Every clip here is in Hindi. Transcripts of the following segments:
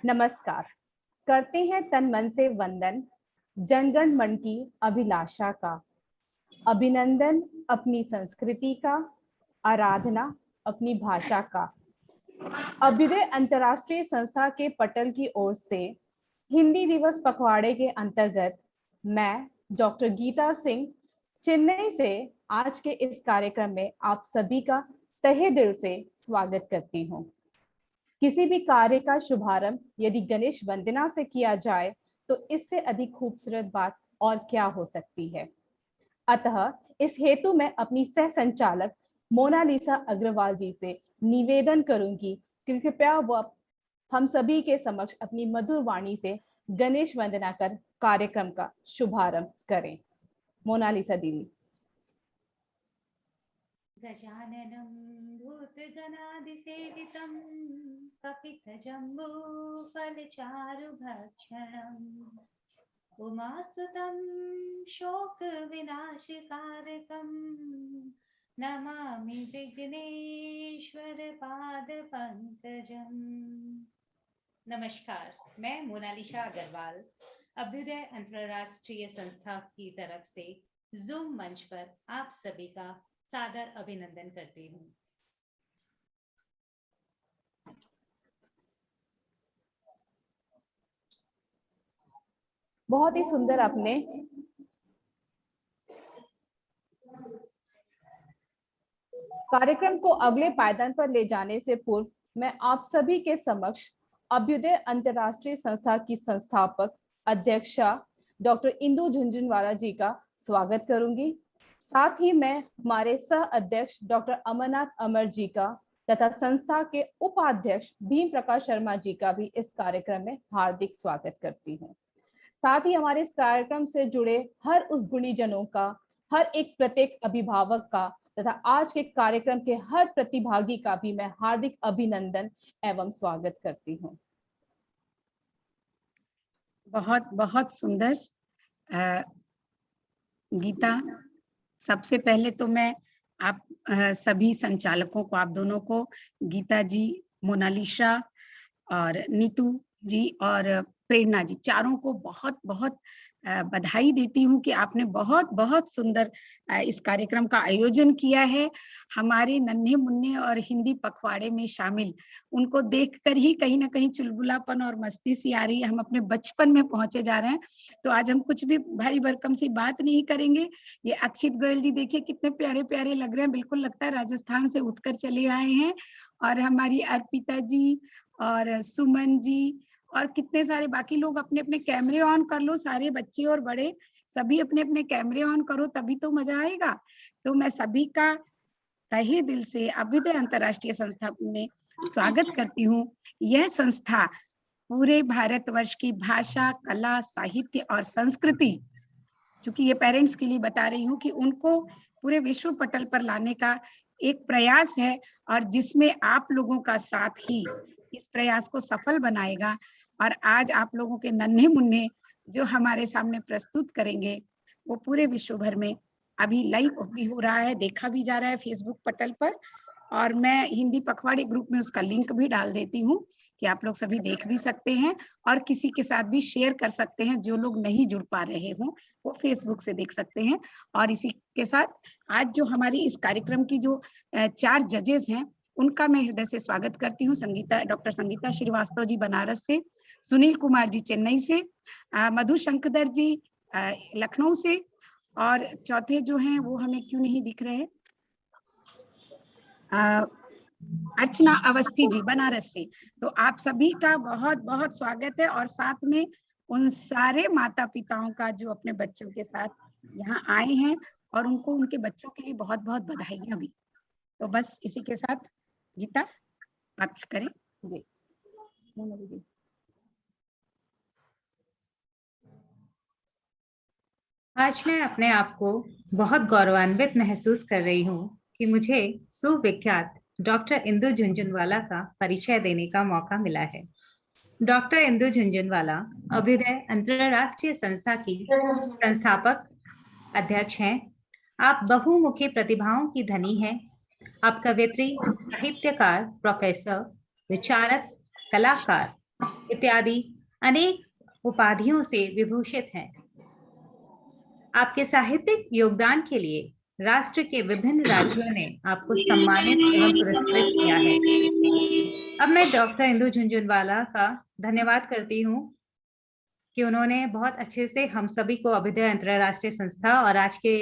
नमस्कार। करते हैं तन मन से वंदन जनगण मन की अभिलाषा का, अभिनंदन अपनी संस्कृति का, आराधना अपनी भाषा का। अभ्युदय अंतर्राष्ट्रीय संस्था के पटल की ओर से हिंदी दिवस पखवाड़े के अंतर्गत मैं डॉक्टर गीता सिंह चेन्नई से आज के इस कार्यक्रम में आप सभी का तहे दिल से स्वागत करती हूँ। किसी भी कार्य का शुभारंभ यदि गणेश वंदना से किया जाए तो इससे अधिक खूबसूरत बात और क्या हो सकती है। अतः इस हेतु मैं अपनी सह संचालक मोनालिसा अग्रवाल जी से निवेदन करूंगी कि कृपया वह हम सभी के समक्ष अपनी मधुर वाणी से गणेश वंदना कर कार्यक्रम का शुभारंभ करें। मोनालिसा दीदी। गजाननं भूतगणादिसेवितं कपितजम्बूफलचारुभक्षणम् उमासुतं शोकविनाशकारकं नमामि विघ्नेश्वर पादपंकजम्। नमस्कार, मैं मोनालिसा अग्रवाल अभ्युदय अंतरराष्ट्रीय संस्था की तरफ से जूम मंच पर आप सभी का सादर अभिनंदन करती हूँ। बहुत ही सुंदर आपने कार्यक्रम को अगले पायदान पर ले जाने से पूर्व मैं आप सभी के समक्ष अभ्युदय अंतर्राष्ट्रीय संस्था की संस्थापक अध्यक्षा डॉक्टर इंदु झुंझुनवाला जी का स्वागत करूंगी। साथ ही मैं हमारे सह अध्यक्ष डॉक्टर अमरनाथ अमर जी का तथा संस्था के उपाध्यक्ष भीम प्रकाश शर्मा जी का भी इस कार्यक्रम में हार्दिक स्वागत करती हूँ। साथ ही हमारे इस कार्यक्रम से जुड़े हर उस गुणीजनों का, हर एक प्रत्येक अभिभावक का तथा आज के कार्यक्रम के हर प्रतिभागी का भी मैं हार्दिक अभिनंदन एवं स्वागत करती हूँ। बहुत बहुत सुंदर गीता। सबसे पहले तो मैं आप सभी संचालकों को, आप दोनों को, गीता जी, मोनालिसा और नीतू जी और प्रेरणा जी, चारों को बहुत बहुत बधाई देती हूँ कि आपने बहुत बहुत सुंदर इस कार्यक्रम का आयोजन किया है। हमारे नन्हे मुन्ने और हिंदी पखवाड़े में शामिल उनको देखकर ही कहीं ना कहीं चुलबुलापन और मस्ती सी आ रही है। हम अपने बचपन में पहुंचे जा रहे हैं। तो आज हम कुछ भी भारी भरकम सी बात नहीं करेंगे। ये अक्षित गोयल जी देखिए कितने प्यारे प्यारे लग रहे हैं, बिल्कुल लगता है राजस्थान से उठकर चले आए हैं। और हमारी अर्पिता जी और सुमन जी और कितने सारे बाकी लोग, अपने अपने कैमरे ऑन कर लो, सारे बच्चे और बड़े सभी अपने अपने कैमरे ऑन करो, तभी तो मजा आएगा। तो मैं सभी का तहे दिल से अभ्युदय अंतर्राष्ट्रीय संस्था में स्वागत करती हूँ। यह संस्था पूरे भारतवर्ष की भाषा, कला, साहित्य और संस्कृति, क्योंकि ये पेरेंट्स के लिए बता रही हूँ कि उनको पूरे विश्व पटल पर लाने का एक प्रयास है और जिसमें आप लोगों का साथ ही इस प्रयास को सफल बनाएगा। और आज आप लोगों के नन्हे मुन्ने जो हमारे सामने प्रस्तुत करेंगे वो पूरे विश्व भर में अभी लाइव भी हो रहा है, देखा भी जा रहा है फेसबुक पटल पर। और मैं हिंदी पखवाड़े ग्रुप में उसका लिंक भी डाल देती हूँ कि आप लोग सभी देख भी सकते हैं और किसी के साथ भी शेयर कर सकते हैं। जो लोग नहीं जुड़ पा रहे हों वो फेसबुक से देख सकते हैं। और इसी के साथ आज जो हमारी इस कार्यक्रम की जो 4 जजेस हैं उनका मैं हृदय से स्वागत करती हूँ। डॉक्टर संगीता श्रीवास्तव जी बनारस से, सुनील कुमार जी चेन्नई से, मधु शंकर जी लखनऊ से, और चौथे जो हैं वो हमें क्यों नहीं दिख रहे हैं, अर्चना अवस्थी जी बनारस से। तो आप सभी का बहुत बहुत स्वागत है। और साथ में उन सारे माता पिताओं का जो अपने बच्चों के साथ यहाँ आए हैं और उनको उनके बच्चों के लिए बहुत बहुत बधाइयां भी। तो बस इसी के साथ गीता आप करें जी। आज मैं अपने आप को बहुत गौरवान्वित महसूस कर रही हूँ कि मुझे सुविख्यात डॉक्टर इंदु झुंझुनवाला का परिचय देने का मौका मिला है। डॉक्टर इंदु झुंझुनवाला अभ्युदय अंतरराष्ट्रीय संस्था की संस्थापक अध्यक्ष हैं। आप बहुमुखी प्रतिभाओं की धनी हैं। आप कवयित्री, साहित्यकार, प्रोफेसर, विचारक, कलाकार इत्यादि अनेक उपाधियों से विभूषित हैं। आपके साहित्यिक योगदान के लिए राष्ट्र के विभिन्न राज्यों ने आपको सम्मानित एवं पुरस्कृत किया है। अब मैं डॉक्टर इंदु झुनझुनवाला का धन्यवाद करती हूँ कि उन्होंने बहुत अच्छे से हम सभी को अभ्युदय अंतरराष्ट्रीय संस्था और आज के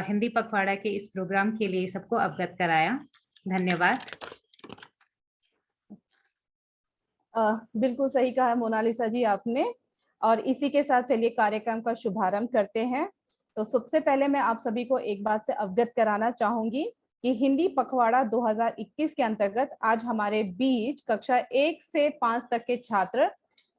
हिंदी पखवाड़ा के इस प्रोग्राम के लिए सबको अवगत कराया। धन्यवाद। बिल्कुल सही कहा मोनालिसा जी आपने। और इसी के साथ चलिए कार्यक्रम का शुभारंभ करते हैं। तो सबसे पहले मैं आप सभी को एक बात से अवगत कराना चाहूंगी कि हिंदी पखवाड़ा 2021 के अंतर्गत आज हमारे बीच कक्षा 1 से 5 तक के छात्र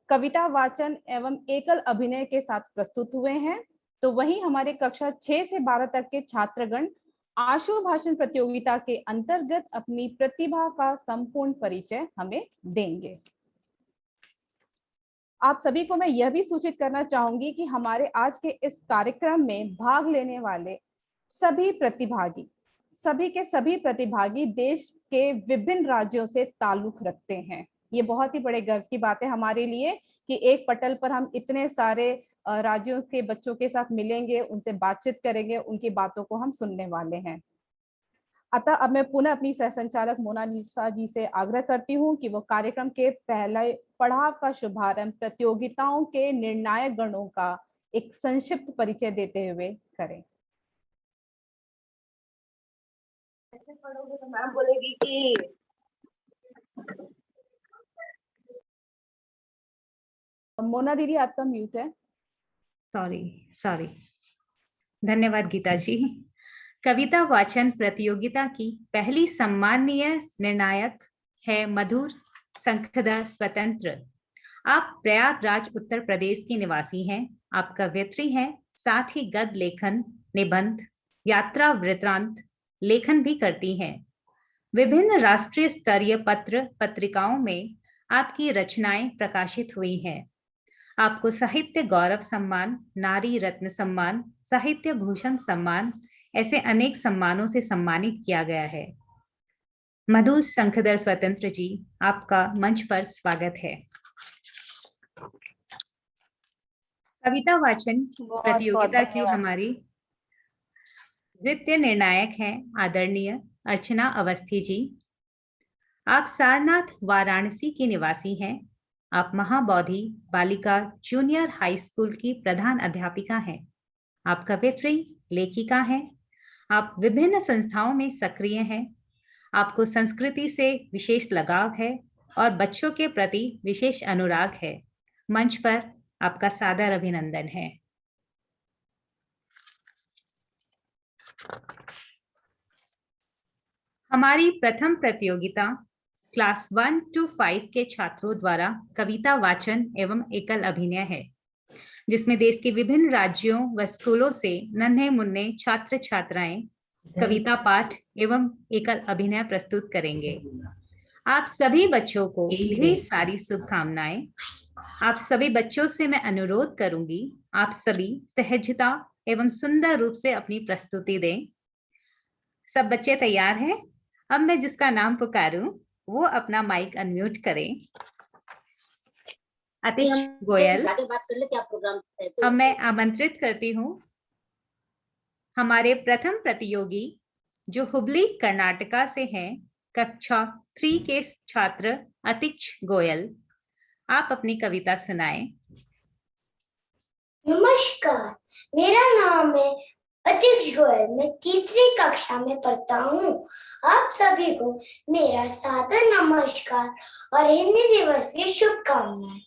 कविता वाचन एवं एकल अभिनय के साथ प्रस्तुत हुए हैं। तो वहीं हमारे कक्षा 6 से 12 तक के छात्रगण आशु भाषण प्रतियोगिता के अंतर्गत अपनी प्रतिभा का संपूर्ण परिचय हमें देंगे। आप सभी को मैं यह भी सूचित करना चाहूंगी कि हमारे आज के इस कार्यक्रम में भाग लेने वाले सभी के सभी प्रतिभागी देश के विभिन्न राज्यों से ताल्लुक रखते हैं। ये बहुत ही बड़े गर्व की बात है हमारे लिए कि एक पटल पर हम इतने सारे राज्यों के बच्चों के साथ मिलेंगे, उनसे बातचीत करेंगे, उनकी बातों को हम सुनने वाले हैं। अतः अब मैं पुनः अपनी सह संचालक मोनालिसा जी से आग्रह करती हूँ कि वो कार्यक्रम के पहले पड़ाव का शुभारंभ प्रतियोगिताओं के निर्णायक गणों का एक संक्षिप्त परिचय देते हुए करें। ऐसे पढ़ोगे तो मैम बोलेगी कि मोना दीदी आपका म्यूट है। सॉरी। धन्यवाद गीता जी। कविता वाचन प्रतियोगिता की पहली सम्माननीय निर्णायक है मधुर शंखधर स्वतंत्र। आप प्रयागराज उत्तर प्रदेश की निवासी हैं। आप कवयित्री हैं, साथ ही गद्य लेखन, निबंध, यात्रा वृत्तांत लेखन भी करती हैं। विभिन्न राष्ट्रीय स्तरीय पत्र पत्रिकाओं में आपकी रचनाएं प्रकाशित हुई हैं। आपको साहित्य गौरव सम्मान, नारी रत्न सम्मान, साहित्य भूषण सम्मान ऐसे अनेक सम्मानों से सम्मानित किया गया है। मधु शंखधर स्वतंत्र जी, आपका मंच पर स्वागत है। कविता वाचन प्रतियोगिता की हमारी द्वितीय निर्णायक हैं आदरणीय अर्चना अवस्थी जी। आप सारनाथ वाराणसी की निवासी हैं। आप महाबोधि बालिका जूनियर हाई स्कूल की प्रधान अध्यापिका हैं। आप कवयित्री, लेखिका हैं। आप विभिन्न संस्थाओं में सक्रिय हैं। आपको संस्कृति से विशेष लगाव है और बच्चों के प्रति विशेष अनुराग है। मंच पर आपका सादर अभिनंदन है। हमारी प्रथम प्रतियोगिता क्लास 1 to 5 के छात्रों द्वारा कविता वाचन एवं एकल अभिनय है, जिसमें देश के विभिन्न राज्यों व स्कूलों से नन्हे मुन्ने छात्र छात्राएं कविता पाठ एवं एकल अभिनय प्रस्तुत करेंगे। आप सभी बच्चों को ढेर सारी शुभकामनाएं। आप सभी बच्चों से मैं अनुरोध करूंगी, आप सभी सहजता एवं सुंदर रूप से अपनी प्रस्तुति दें। सब बच्चे तैयार हैं? अब मैं जिसका नाम पुकारूं वो अपना माइक अनम्यूट करें। अतिश गोयल। अब मैं आमंत्रित करती हूँ हमारे प्रथम प्रतियोगी जो हुबली कर्नाटका से हैं, कक्षा 3 के छात्र अतिश गोयल। आप अपनी कविता सुनाएं। नमस्कार, मेरा नाम है अतिश गोयल। मैं तीसरी कक्षा में पढ़ता हूँ। आप सभी को मेरा सादर नमस्कार और हिंदी दिवस की शुभकामनाएं।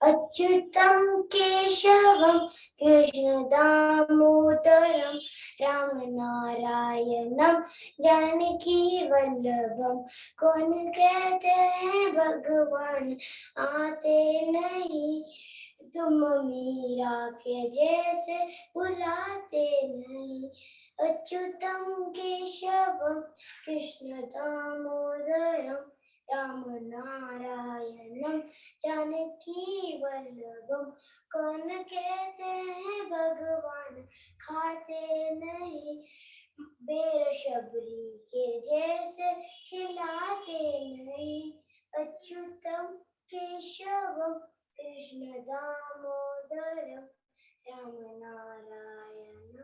अच्युतम केशवम कृष्ण दामोदरम राम नारायणम जानकी वल्लभम। कौन कहते हैं भगवान आते नहीं, तुम मीरा के जैसे बुलाते नहीं। अच्युतम केशवम कृष्ण दामोदरम राम नारायणम जानकी वल्लभम। कौन कहते हैं भगवान खाते नहीं, बेर शबरी के जैसे खिलाते नहीं। अच्युतम केशवम कृष्ण दामोदरम राम नारायण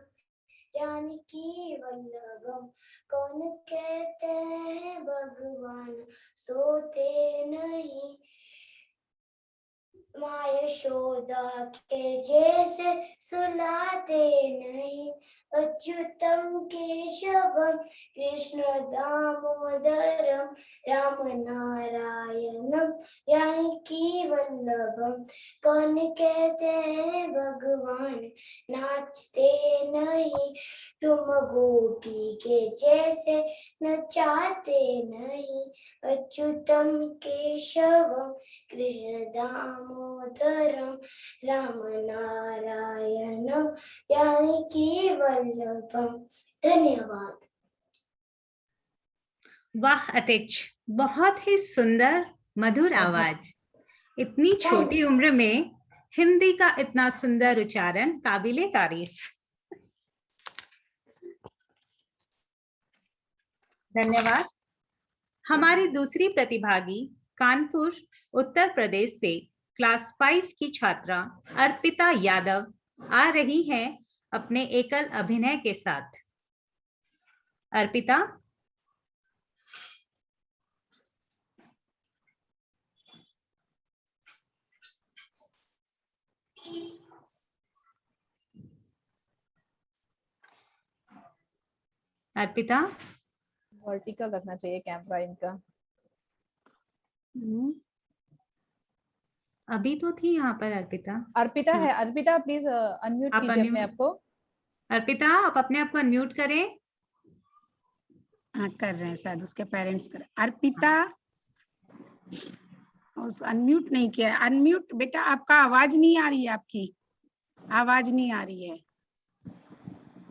जानकी वल्लभम। कौन कहते हैं भगवान सोते नहीं, माँ यशोदा के जैसे सुलाते नहीं। अच्युतम केशवम कृष्ण दामोदरम राम नारायणम जानकी वल्लभम। कौन कहते हैं भगवान नाचते नहीं, तुम गोपी के जैसे नचाते नहीं। अच्युतम केशवम कृष्ण दामोदरम राम नारायणम जानकी वल्लभम। धन्यवाद। वाह अतिच, बहुत ही सुंदर मधुर आवाज। इतनी छोटी उम्र में हिंदी का इतना सुंदर उच्चारण, काबिले तारीफ। धन्यवाद। हमारी दूसरी प्रतिभागी कानपुर उत्तर प्रदेश से क्लास 5 की छात्रा अर्पिता यादव आ रही हैं अपने एकल अभिनय के साथ। अर्पिता, अर्पिता वर्टिकल रखना चाहिए कैमरा इनका। अभी तो थी यहाँ पर अर्पिता। अर्पिता है, अर्पिता प्लीज अनम्यूट कीजिए अपने आप को। अर्पिता, आप अपने आप को अनम्यूट करें। हाँ कर रहे हैं, शायद उसके पेरेंट्स कर। अर्पिता उस अनम्यूट नहीं किया। अनम्यूट बेटा, आपका आवाज नहीं आ रही है, आपकी आवाज नहीं आ रही है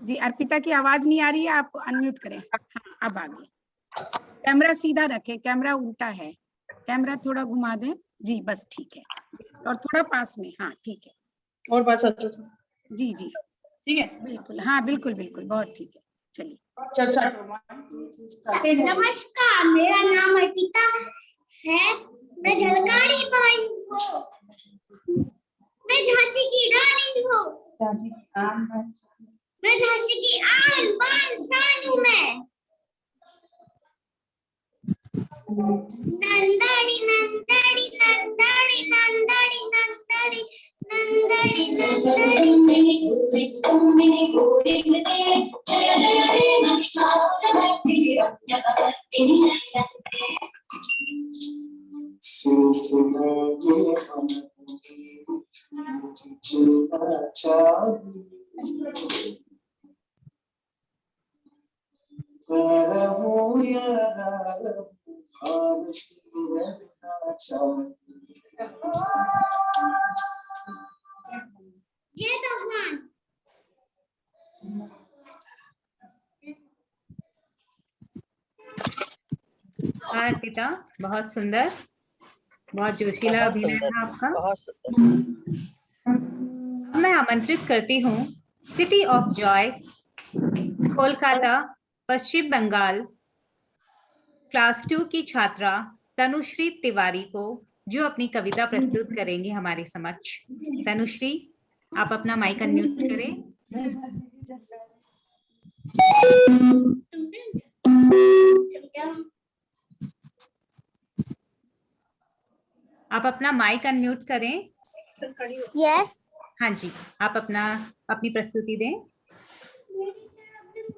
जी। अर्पिता की आवाज नहीं आ रही है, आप अनम्यूट करें। हाँ अब आ गई। कैमरा सीधा रखें, कैमरा उल्टा है, कैमरा थोड़ा घुमा दें जी, बस ठीक है। और थोड़ा पास में, हाँ ठीक है। और पास जी जी ठीक है, बिल्कुल, हाँ बिल्कुल बिल्कुल, बहुत ठीक है। चलिए नमस्कार, मेरा नाम अर्पिता है। मैं झलकारी भाई हूँ। मैं झांसी की रानी हूँ। मैं झांसी की आन बान शान हूँ। मैं नंदड़ी नंदड़ी नंदड़ी नंदड़ी नंदड़ी नंदड़ी नंदड़ी मेरी गोरी जय भगवान। अर्पिता, बहुत सुंदर, बहुत जोशीला अभिनय है आपका। मैं आमंत्रित करती हूँ city of joy, Kolkata, Paschim Bangal, class 2 की छात्रा तनुश्री तिवारी को, जो अपनी कविता प्रस्तुत करेंगी हमारे समक्ष। तनुश्री, आप अपना माइक अनम्यूट करें। आप अपना माइक अनम्यूट करें। यस, हाँ जी, आप अपनी प्रस्तुति दें।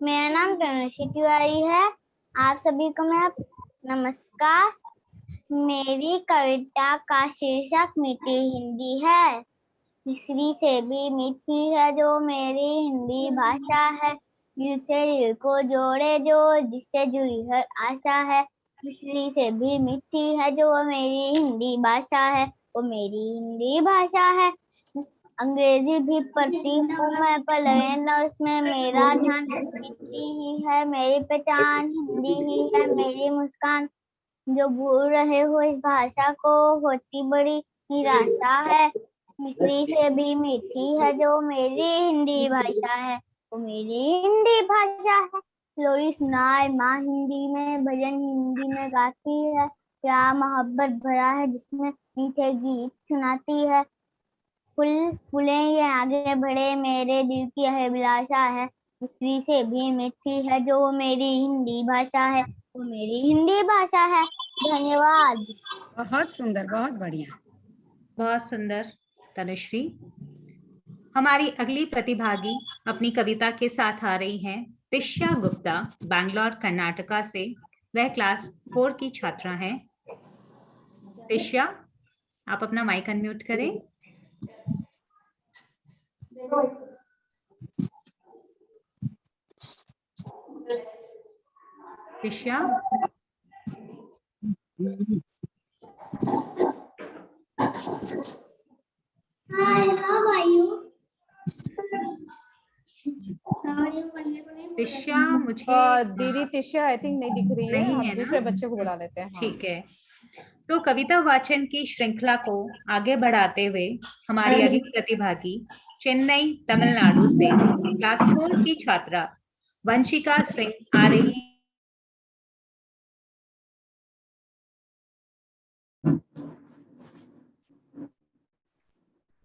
मेरा नाम तनुश्री तिवारी है। आप सभी को मैं नमस्कार। मेरी कविता का शीर्षक मीठी हिंदी है। मिश्री से भी मीठी है जो मेरी हिंदी भाषा है, दिल से दिल को जोड़े जो, जिससे जुड़ी हर आशा है। मिश्री से भी मीठी है जो मेरी हिंदी भाषा है, वो मेरी हिंदी भाषा है। अंग्रेजी भी पढ़ती हूँ मैं, पर लगे ना उसमें मेरा ध्यान। हिंदी ही है मेरी पहचान, हिंदी ही है मेरी मुस्कान। जो भूल रहे हो इस भाषा को, होती बड़ी निराशा है। मिश्री से भी मीठी है जो मेरी हिंदी भाषा है, वो मेरी हिंदी भाषा है। लोरी सुनाए माँ हिंदी में, भजन हिंदी में गाती है, प्यार मोहब्बत भरा है, जिसमें मीठे गीत सुनाती है। फूलें ये आगे बढ़े, मेरे दिल की है अभिलाषा है, दूसरी से भी मीठी है, जो वो मेरी हिंदी भाषा है, वो मेरी हिंदी भाषा है। धन्यवाद। बहुत सुंदर, बहुत बढ़िया। बहुत सुंदर तनुश्री। हमारी अगली प्रतिभागी अपनी कविता के साथ आ रही हैं तिष्या गुप्ता, बैंगलोर कर्नाटका से। वह क्लास 4 की छात्रा हैं। तिष्या, आप अपना माइक अनम्यूट करें। तिष्या, Hi, how are you? तिष्या मुझे दीदी तिष्या आई थिंक नहीं दिख रही है, नहीं हम है दूसरे ना? बच्चे को बुला लेते हैं। हाँ। ठीक है, तो कविता वाचन की श्रृंखला को आगे बढ़ाते हुए हमारी अगली प्रतिभागी चेन्नई तमिलनाडु से क्लास 4 की छात्रा वंशिका सिंह आ रही हैं।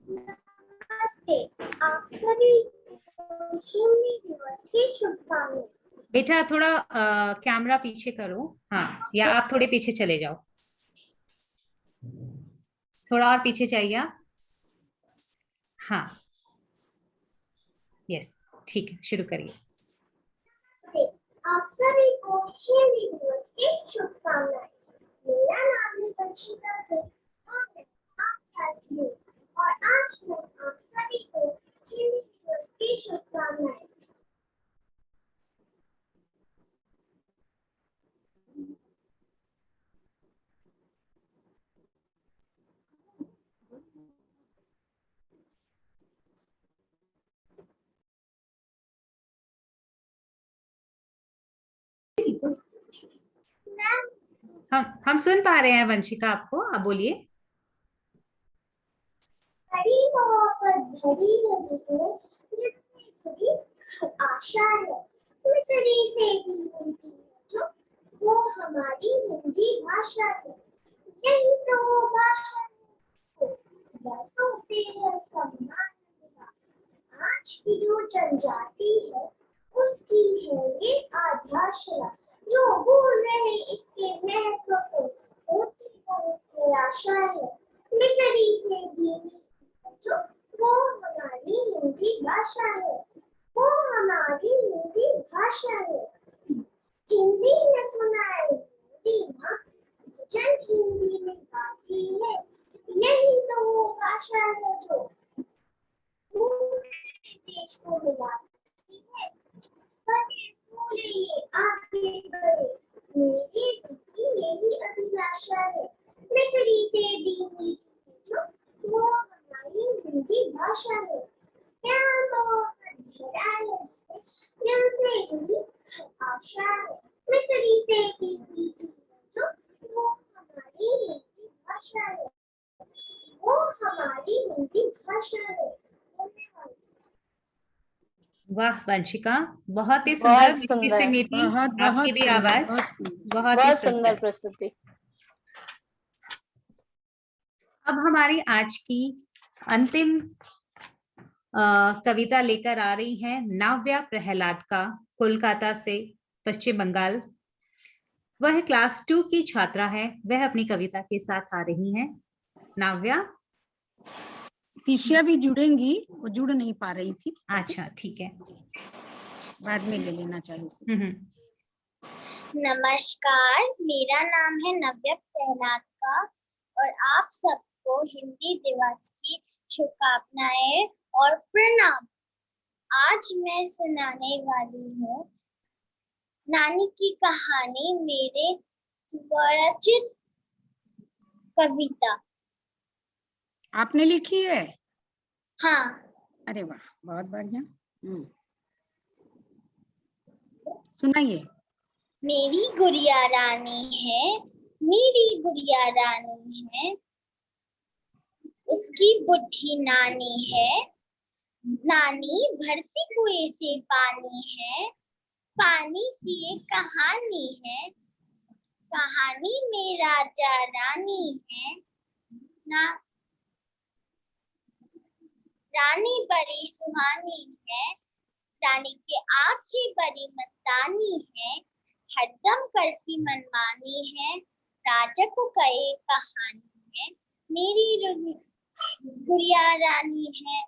नमस्ते, आप सभी को हिंदी दिवस की शुभकामनाएं। बेटा थोड़ा कैमरा पीछे करो, हाँ, या आप थोड़े पीछे चले जाओ, थोड़ा और पीछे चाहिए आप। हाँ, यस, ठीक है, शुरू करिए। आप सभी को हिंदी दिवस की शुभकामनाएं। मेरा नाम है वंशिका सिंह और मैं 8 साल की हूँ और आज मैं आप सभी को हिंदी दिवस की शुभकामनाएं। हम सुन पा रहे हैं वंशिका आपको, आप बोलिए। बड़ी मोहब्बत भरी है जिसमें, जिसमें कभी आशा है, मिसरी से भी मिलती है जो, वो हमारी हिंदी भाषा है। यही तो वो भाषा है, बरसों से है सम्मान मिला। आज की जो जनजाति है, उसकी है ये आधारशिला। जो भूल रहे इसके महत्व को, होती बहुत निराशा है। मिसरी से भी जो, वो हमारी हिंदी भाषा है, वो हमारी हिंदी भाषा है। हिंदी में सुनाए हिंदी माँ, जन हिंदी में गाती है। यही तो वो भाषा है जो पूरे देश को मिलाती है। बने फूले ये आगे बढ़े, मेरी की यही अभिलाषा है। मिसरी से भी मीठी जो, वो हमारी हिंदी भाषा है। प्यार मोहब्बत भरा है जिसमें, दिल से जुड़ी आशा है। मिसरी से भी मीठी जो, वो हमारी हिंदी भाषा है, वो हमारी हिंदी भाषा है। धन्यवाद। वाह वंशिका, बहुत ही सुंदर, मीठी से मीठी बहुत आपकी भी सुंदर, आवाज, बहुत सुंदर। बहुत ही सुंदर सुंदर प्रस्तुति। अब हमारी आज की अंतिम कविता लेकर आ रही हैं नाव्या प्रहलाद का, कोलकाता से, पश्चिम बंगाल। वह क्लास 2 की छात्रा है। वह अपनी कविता के साथ आ रही हैं। नाव्या। तिष्या भी जुड़ेंगी, वो जुड़ नहीं पा रही थी। अच्छा, ठीक है, बाद में ले लेना चाहिए उसे। नमस्कार, मेरा नाम है नव्या प्रहलाद का और आप सबको हिंदी दिवस की शुभकामनाएं और प्रणाम। आज मैं सुनाने वाली हूँ नानी की कहानी, मेरे स्वरचित कविता। आपने लिखी है? हाँ। अरे वाह, बहुत बढ़िया। सुनाइए। मेरी गुड़िया रानी है, मेरी गुड़िया रानी है, उसकी बुढ़ी नानी है, नानी भरती कुएं से पानी है, पानी की एक कहानी है, कहानी में राजा रानी है ना, रानी बड़ी सुहानी है, रानी के आंखें बड़ी मस्तानी है, हरदम करती मनमानी है, राजा को कहे कहानी है, मेरी गुड़िया रानी है।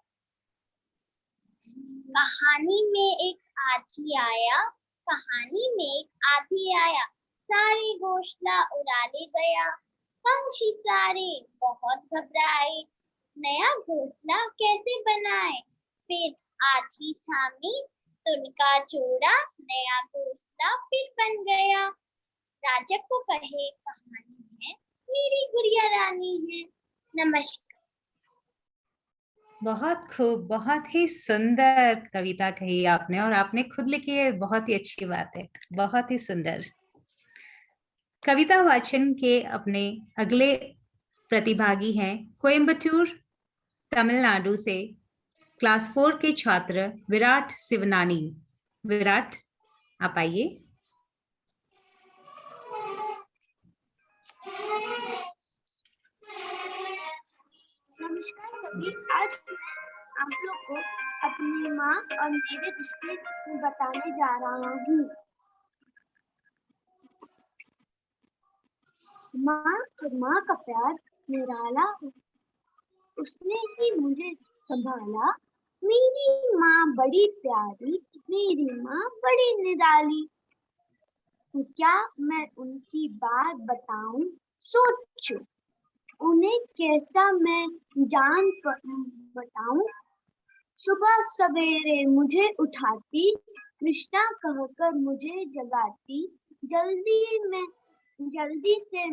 कहानी में एक हाथी आया, कहानी में एक हाथी आया, सारे घोंसला उड़ा ले गया, पंछी सारे बहुत घबराए, नया घोंसला कैसे बनाए, फिर हाथी थामी तुनका जोड़ा, नया घोंसला फिर बन गया, राजा को कहे कहानी है, मेरी गुड़िया रानी है। नमस्कार। बहुत खूब, बहुत ही सुंदर कविता कही आपने, और आपने खुद लिखी है, बहुत ही अच्छी बात है, बहुत ही सुंदर। कविता वाचन के अपने अगले प्रतिभागी हैं कोयम्बटूर तमिलनाडु से क्लास 4 के छात्र विराट शिवनानी। विराट, आप आइए। नमस्कार सभी, आज आप लोग को अपनी माँ और मेरे रिश्ते बताने जा रहा हूँ। माँ और माँ का प्यार निराला, उसने ही मुझे संभाला, मेरी माँ बड़ी प्यारी, मेरी माँ बड़ी निराली। क्या मैं उनकी बात बताऊं, सोचो उन्हें कैसा मैं जान बताऊं। सुबह सवेरे मुझे उठाती, कृष्णा कहकर मुझे जगाती, जल्दी से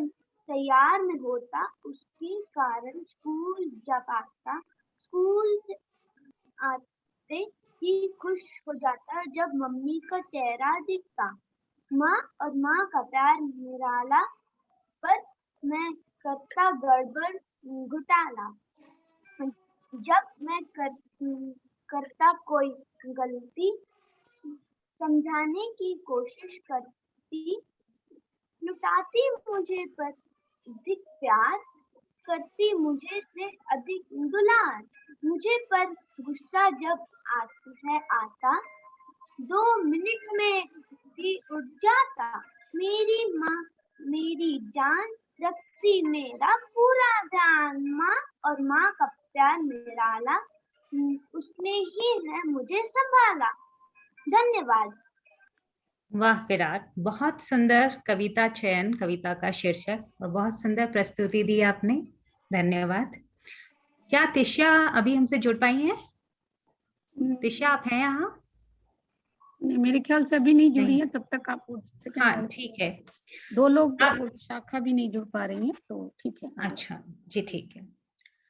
तैयार में होता, उसके कारण स्कूल जब आता, स्कूल से आते ही खुश हो जाता जब मम्मी का चेहरा दिखता। माँ और माँ का प्यार निराला, पर मैं करता गड़बड़ घोटाला। जब मैं करता कोई गलती, समझाने की कोशिश करती, लुटाती मुझे पर अधिक प्यार, करती मुझे से अधिक दुलार। मुझे पर गुस्सा जब आता 2 मिनट में भी उठ जाता। मेरी माँ मेरी जान, रखती मेरा पूरा ध्यान। माँ और माँ का प्यार निराला, उसने ही है मुझे संभाला। धन्यवाद। वाह विराट, बहुत सुंदर कविता चयन, कविता का शीर्षक, और बहुत सुंदर प्रस्तुति दी आपने, धन्यवाद। क्या तिशा अभी हमसे जुड़ पाई हैं? तिशा, आप हैं यहाँ? नहीं, मेरे ख्याल से अभी नहीं जुड़ी है, तब तक आप सेकंड हाँ, राउंड। ठीक है। 2 लोग शाखा भी नहीं जुड़ पा रही हैं, तो ठीक है। अच्छा जी, ठीक है।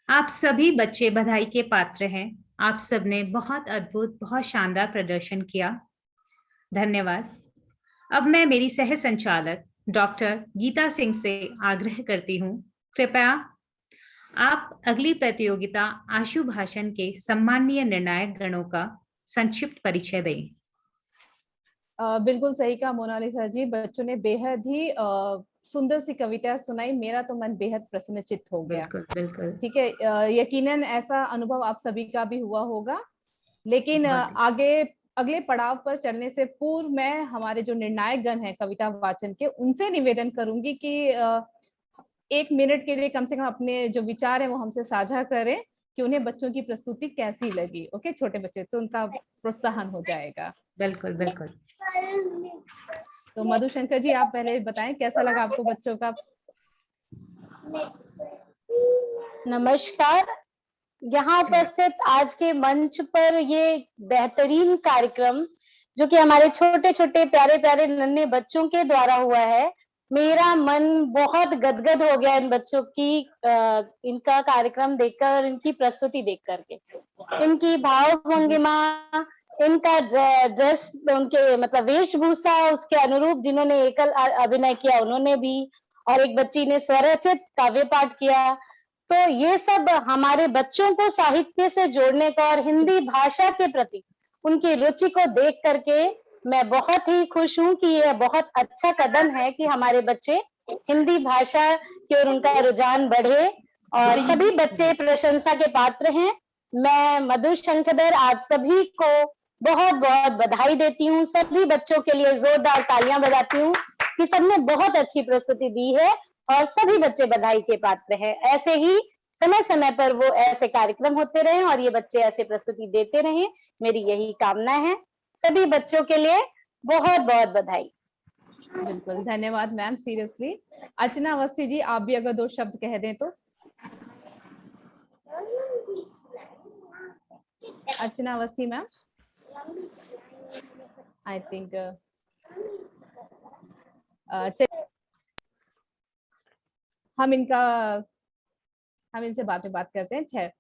आप सभी बच्चे बधाई के पात्र हैं। आप सबने बहुत अद्भुत, बहुत शानदार प्रदर्शन किया, धन्यवाद। अब मैं मेरी सह संचालक डॉक्टर गीता सिंह से आग्रह करती हूँ, कृपया आप अगली प्रतियोगिता आशु भाषण के सम्माननीय निर्णायक गणों का संक्षिप्त परिचय दें। बिल्कुल सही कहा मोनालिसा जी, बच्चों ने बेहद ही सुंदर सी कविता सुनाई, मेरा तो मन बेहद प्रसन्नचित्त हो गया। बिल्कुल बिल्कुल, ठीक है, यकीनन ऐसा अनुभव आप सभी का भी हुआ होगा, लेकिन आगे अगले पड़ाव पर चलने से पूर्व मैं हमारे जो निर्णायक गण हैं कविता वाचन के, उनसे निवेदन करूंगी कि 1 मिनट के लिए कम से कम अपने जो विचार है वो हमसे साझा करें कि उन्हें बच्चों की प्रस्तुति कैसी लगी। ओके, छोटे बच्चे तो उनका प्रोत्साहन हो जाएगा। बिल्कुल बिल्कुल। तो मधुशंकर जी, आप पहले बताएं कैसा लगा आपको बच्चों का। नमस्कार। यहाँ उपस्थित आज के मंच पर ये बेहतरीन कार्यक्रम जो कि हमारे छोटे छोटे प्यारे प्यारे नन्हे बच्चों के द्वारा हुआ है, मेरा मन बहुत गदगद हो गया इन बच्चों की इनका कार्यक्रम देखकर, इनकी प्रस्तुति देख करके, इनकी भाव भंगिमा, इनका ड्रेस, उनके मतलब वेशभूषा उसके अनुरूप, जिन्होंने एकल अभिनय किया उन्होंने भी, और एक बच्ची ने स्वरचित काव्य पाठ किया। तो ये सब हमारे बच्चों को साहित्य से जोड़ने का और हिंदी भाषा के प्रति उनकी रुचि को देख करके मैं बहुत ही खुश हूँ कि यह बहुत अच्छा कदम है कि हमारे बच्चे हिंदी भाषा की ओर उनका रुझान बढ़े और सभी बच्चे प्रशंसा के पात्र हैं। मैं मधु शंखधर आप सभी को बहुत बहुत बधाई देती हूँ। सभी बच्चों के लिए जोरदार तालियां बजाती हूँ कि सबने बहुत अच्छी प्रस्तुति दी है और सभी बच्चे बधाई के पात्र हैं। ऐसे ही समय समय पर वो ऐसे कार्यक्रम होते रहे और ये बच्चे ऐसे प्रस्तुति देते रहे, मेरी यही कामना है। सभी बच्चों के लिए बहुत बहुत बधाई। बिल्कुल, धन्यवाद मैम, सीरियसली। अर्चना अवस्थी जी, आप भी अगर 2 शब्द कह दें तो। अर्चना अवस्थी मैम, आई थिंक हम इनसे बाद में बात करते हैं।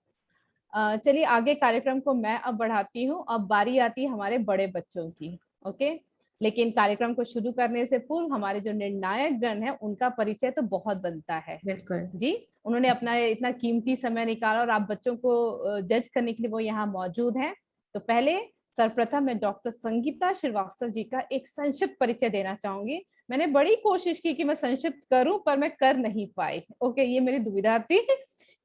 चलिए आगे कार्यक्रम को मैं अब बढ़ाती हूँ। अब बारी आती है हमारे बड़े बच्चों की। ओके, लेकिन कार्यक्रम को शुरू करने से पूर्व हमारे जो निर्णायक गण है उनका परिचय तो बहुत बनता है। बिल्कुल जी, उन्होंने अपना इतना कीमती समय निकाला और आप बच्चों को जज करने के लिए वो यहाँ मौजूद हैं। तो पहले सर्वप्रथम मैं डॉक्टर संगीता श्रीवास्तव जी का एक संक्षिप्त परिचय देना चाहूंगी। मैंने बड़ी कोशिश की कि मैं संक्षिप्त करूं पर मैं कर नहीं पाई। ओके, ये मेरी दुविधा थी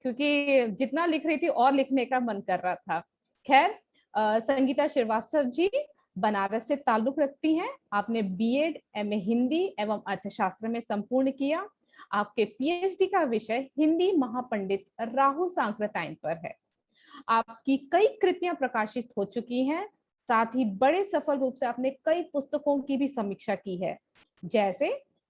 क्योंकि जितना लिख रही थी और लिखने का मन कर रहा था। खैर, संगीता श्रीवास्तव जी बनारस से ताल्लुक रखती हैं। आपने बीएड, एमए हिंदी एवं अर्थशास्त्र में संपूर्ण किया। आपके पीएचडी का विषय हिंदी महापंडित राहुल सांकृत्यायन पर है। आपकी कई कृतियां प्रकाशित हो चुकी हैं। साथ ही बड़े सफल रूप से आपने कई पुस्तकों की भी समीक्षा की है, जैसे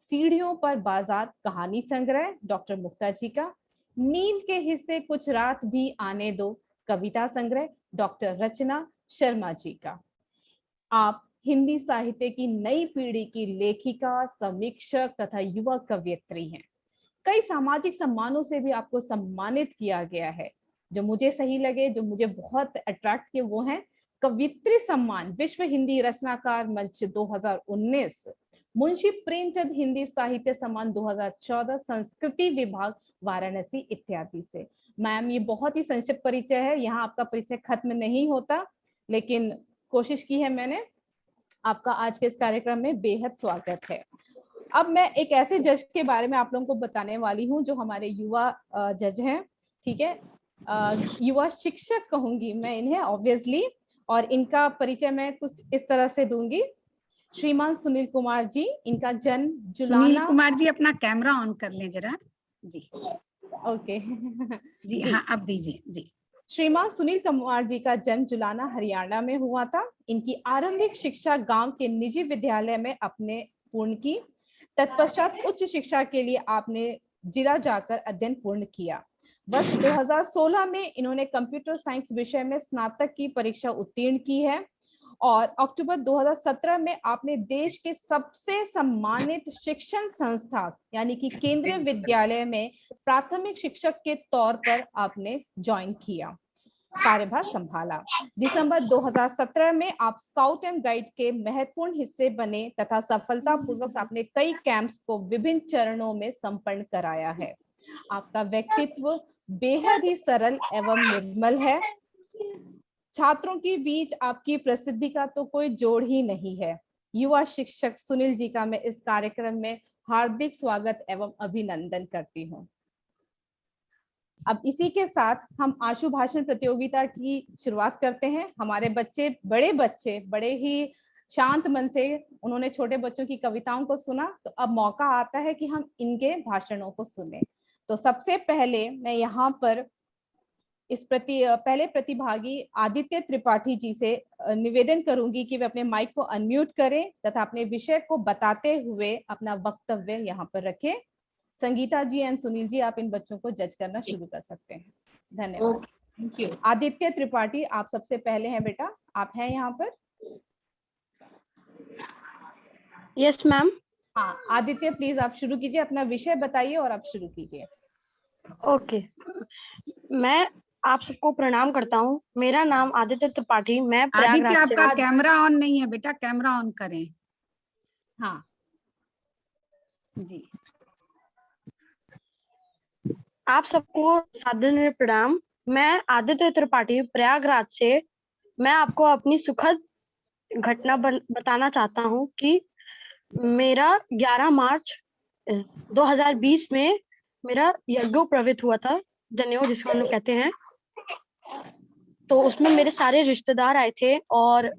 सीढ़ियों पर बाजार कहानी संग्रह डॉक्टर मुक्ता जी का, नींद के हिस्से कुछ रात भी आने दो कविता संग्रह डॉक्टर रचना शर्मा जी का। आप हिंदी साहित्य की नई पीढ़ी की लेखिका, समीक्षक तथा युवा कवयित्री हैं। कई सामाजिक सम्मानों से भी आपको सम्मानित किया गया है। जो मुझे सही लगे, जो मुझे बहुत अट्रैक्ट किए, वो हैं कवियत्री सम्मान विश्व हिंदी रचनाकार मंच 2019, मुंशी प्रेमचंद हिंदी साहित्य सम्मान 2014, संस्कृति विभाग वाराणसी इत्यादि से। मैम, ये बहुत ही संक्षिप्त परिचय है, यहाँ आपका परिचय खत्म नहीं होता, लेकिन कोशिश की है मैंने। आपका आज के इस कार्यक्रम में बेहद स्वागत है। अब मैं एक ऐसे जज के बारे में आप लोगों को बताने वाली हूँ जो हमारे युवा जज हैं। ठीक है, युवा शिक्षक कहूंगी मैं इन्हें ऑब्वियसली, और इनका परिचय मैं कुछ इस तरह से दूंगी। श्रीमान सुनील कुमार जी, इनका जन्म सुनील कुमार जी अपना कैमरा ऑन कर लें जरा जी। ओके जी हाँ, अब दीजिए जी। श्रीमान सुनील कुमार जी का जन्म जुलाना हरियाणा में हुआ था। इनकी आरंभिक शिक्षा गांव के निजी विद्यालय में अपने पूर्ण की। तत्पश्चात उच्च शिक्षा के लिए आपने जिला जाकर अध्ययन पूर्ण किया। वर्ष 2016 में इन्होंने कंप्यूटर साइंस विषय में स्नातक की परीक्षा उत्तीर्ण की है और अक्टूबर 2017 में आपने देश के सबसे सम्मानित शिक्षण संस्था यानी कि केंद्रीय विद्यालय में प्राथमिक शिक्षक के तौर पर आपने ज्वाइन किया, कार्यभार संभाला। दिसंबर 2017 में आप स्काउट एंड गाइड के महत्वपूर्ण हिस्से बने तथा सफलतापूर्वक आपने कई कैंप्स को विभिन्न चरणों में संपन्न कराया है। आपका व्यक्तित्व बेहद ही सरल एवं निर्मल है। छात्रों के बीच आपकी प्रसिद्धि का तो कोई जोड़ ही नहीं है। युवा शिक्षक सुनील जी का मैं इस कार्यक्रम में हार्दिक स्वागत एवं अभिनंदन करती हूँ। अब इसी के साथ हम आशु भाषण प्रतियोगिता की शुरुआत करते हैं। हमारे बच्चे बड़े ही शांत मन से उन्होंने छोटे बच्चों की कविताओं को सुना, तो अब मौका आता है कि हम इनके भाषणों को सुने। तो सबसे पहले मैं यहाँ पर पहले प्रतिभागी आदित्य त्रिपाठी जी से निवेदन करूंगी कि वे अपने माइक को अनम्यूट करें तथा अपने विषय को बताते हुए अपना वक्तव्य यहाँ पर रखें। संगीता जी एंड सुनील जी, आप इन बच्चों को जज करना शुरू कर सकते हैं। धन्यवाद। Thank you. आदित्य त्रिपाठी, आप सबसे पहले हैं बेटा, आप हैं यहाँ पर? Yes ma'am. हाँ आदित्य, प्लीज आप शुरू कीजिए, अपना विषय बताइए और आप शुरू कीजिए। ओके, मैं आप सबको प्रणाम करता हूँ। मेरा नाम आदित्य त्रिपाठी, मैं आदित्य प्रयागराज से। आपका कैमरा ऑन नहीं है बेटा, कैमरा ऑन करें। हाँ जी। आप सबको सादर प्रणाम। मैं आदित्य त्रिपाठी प्रयागराज से। मैं आपको अपनी सुखद घटना बताना चाहता हूँ कि मेरा 11 मार्च 2020 में मेरा यज्ञोपवीत हुआ था, जनेऊ जिसको हम लोग कहते हैं। तो उसमें मेरे सारे रिश्तेदार आए थे और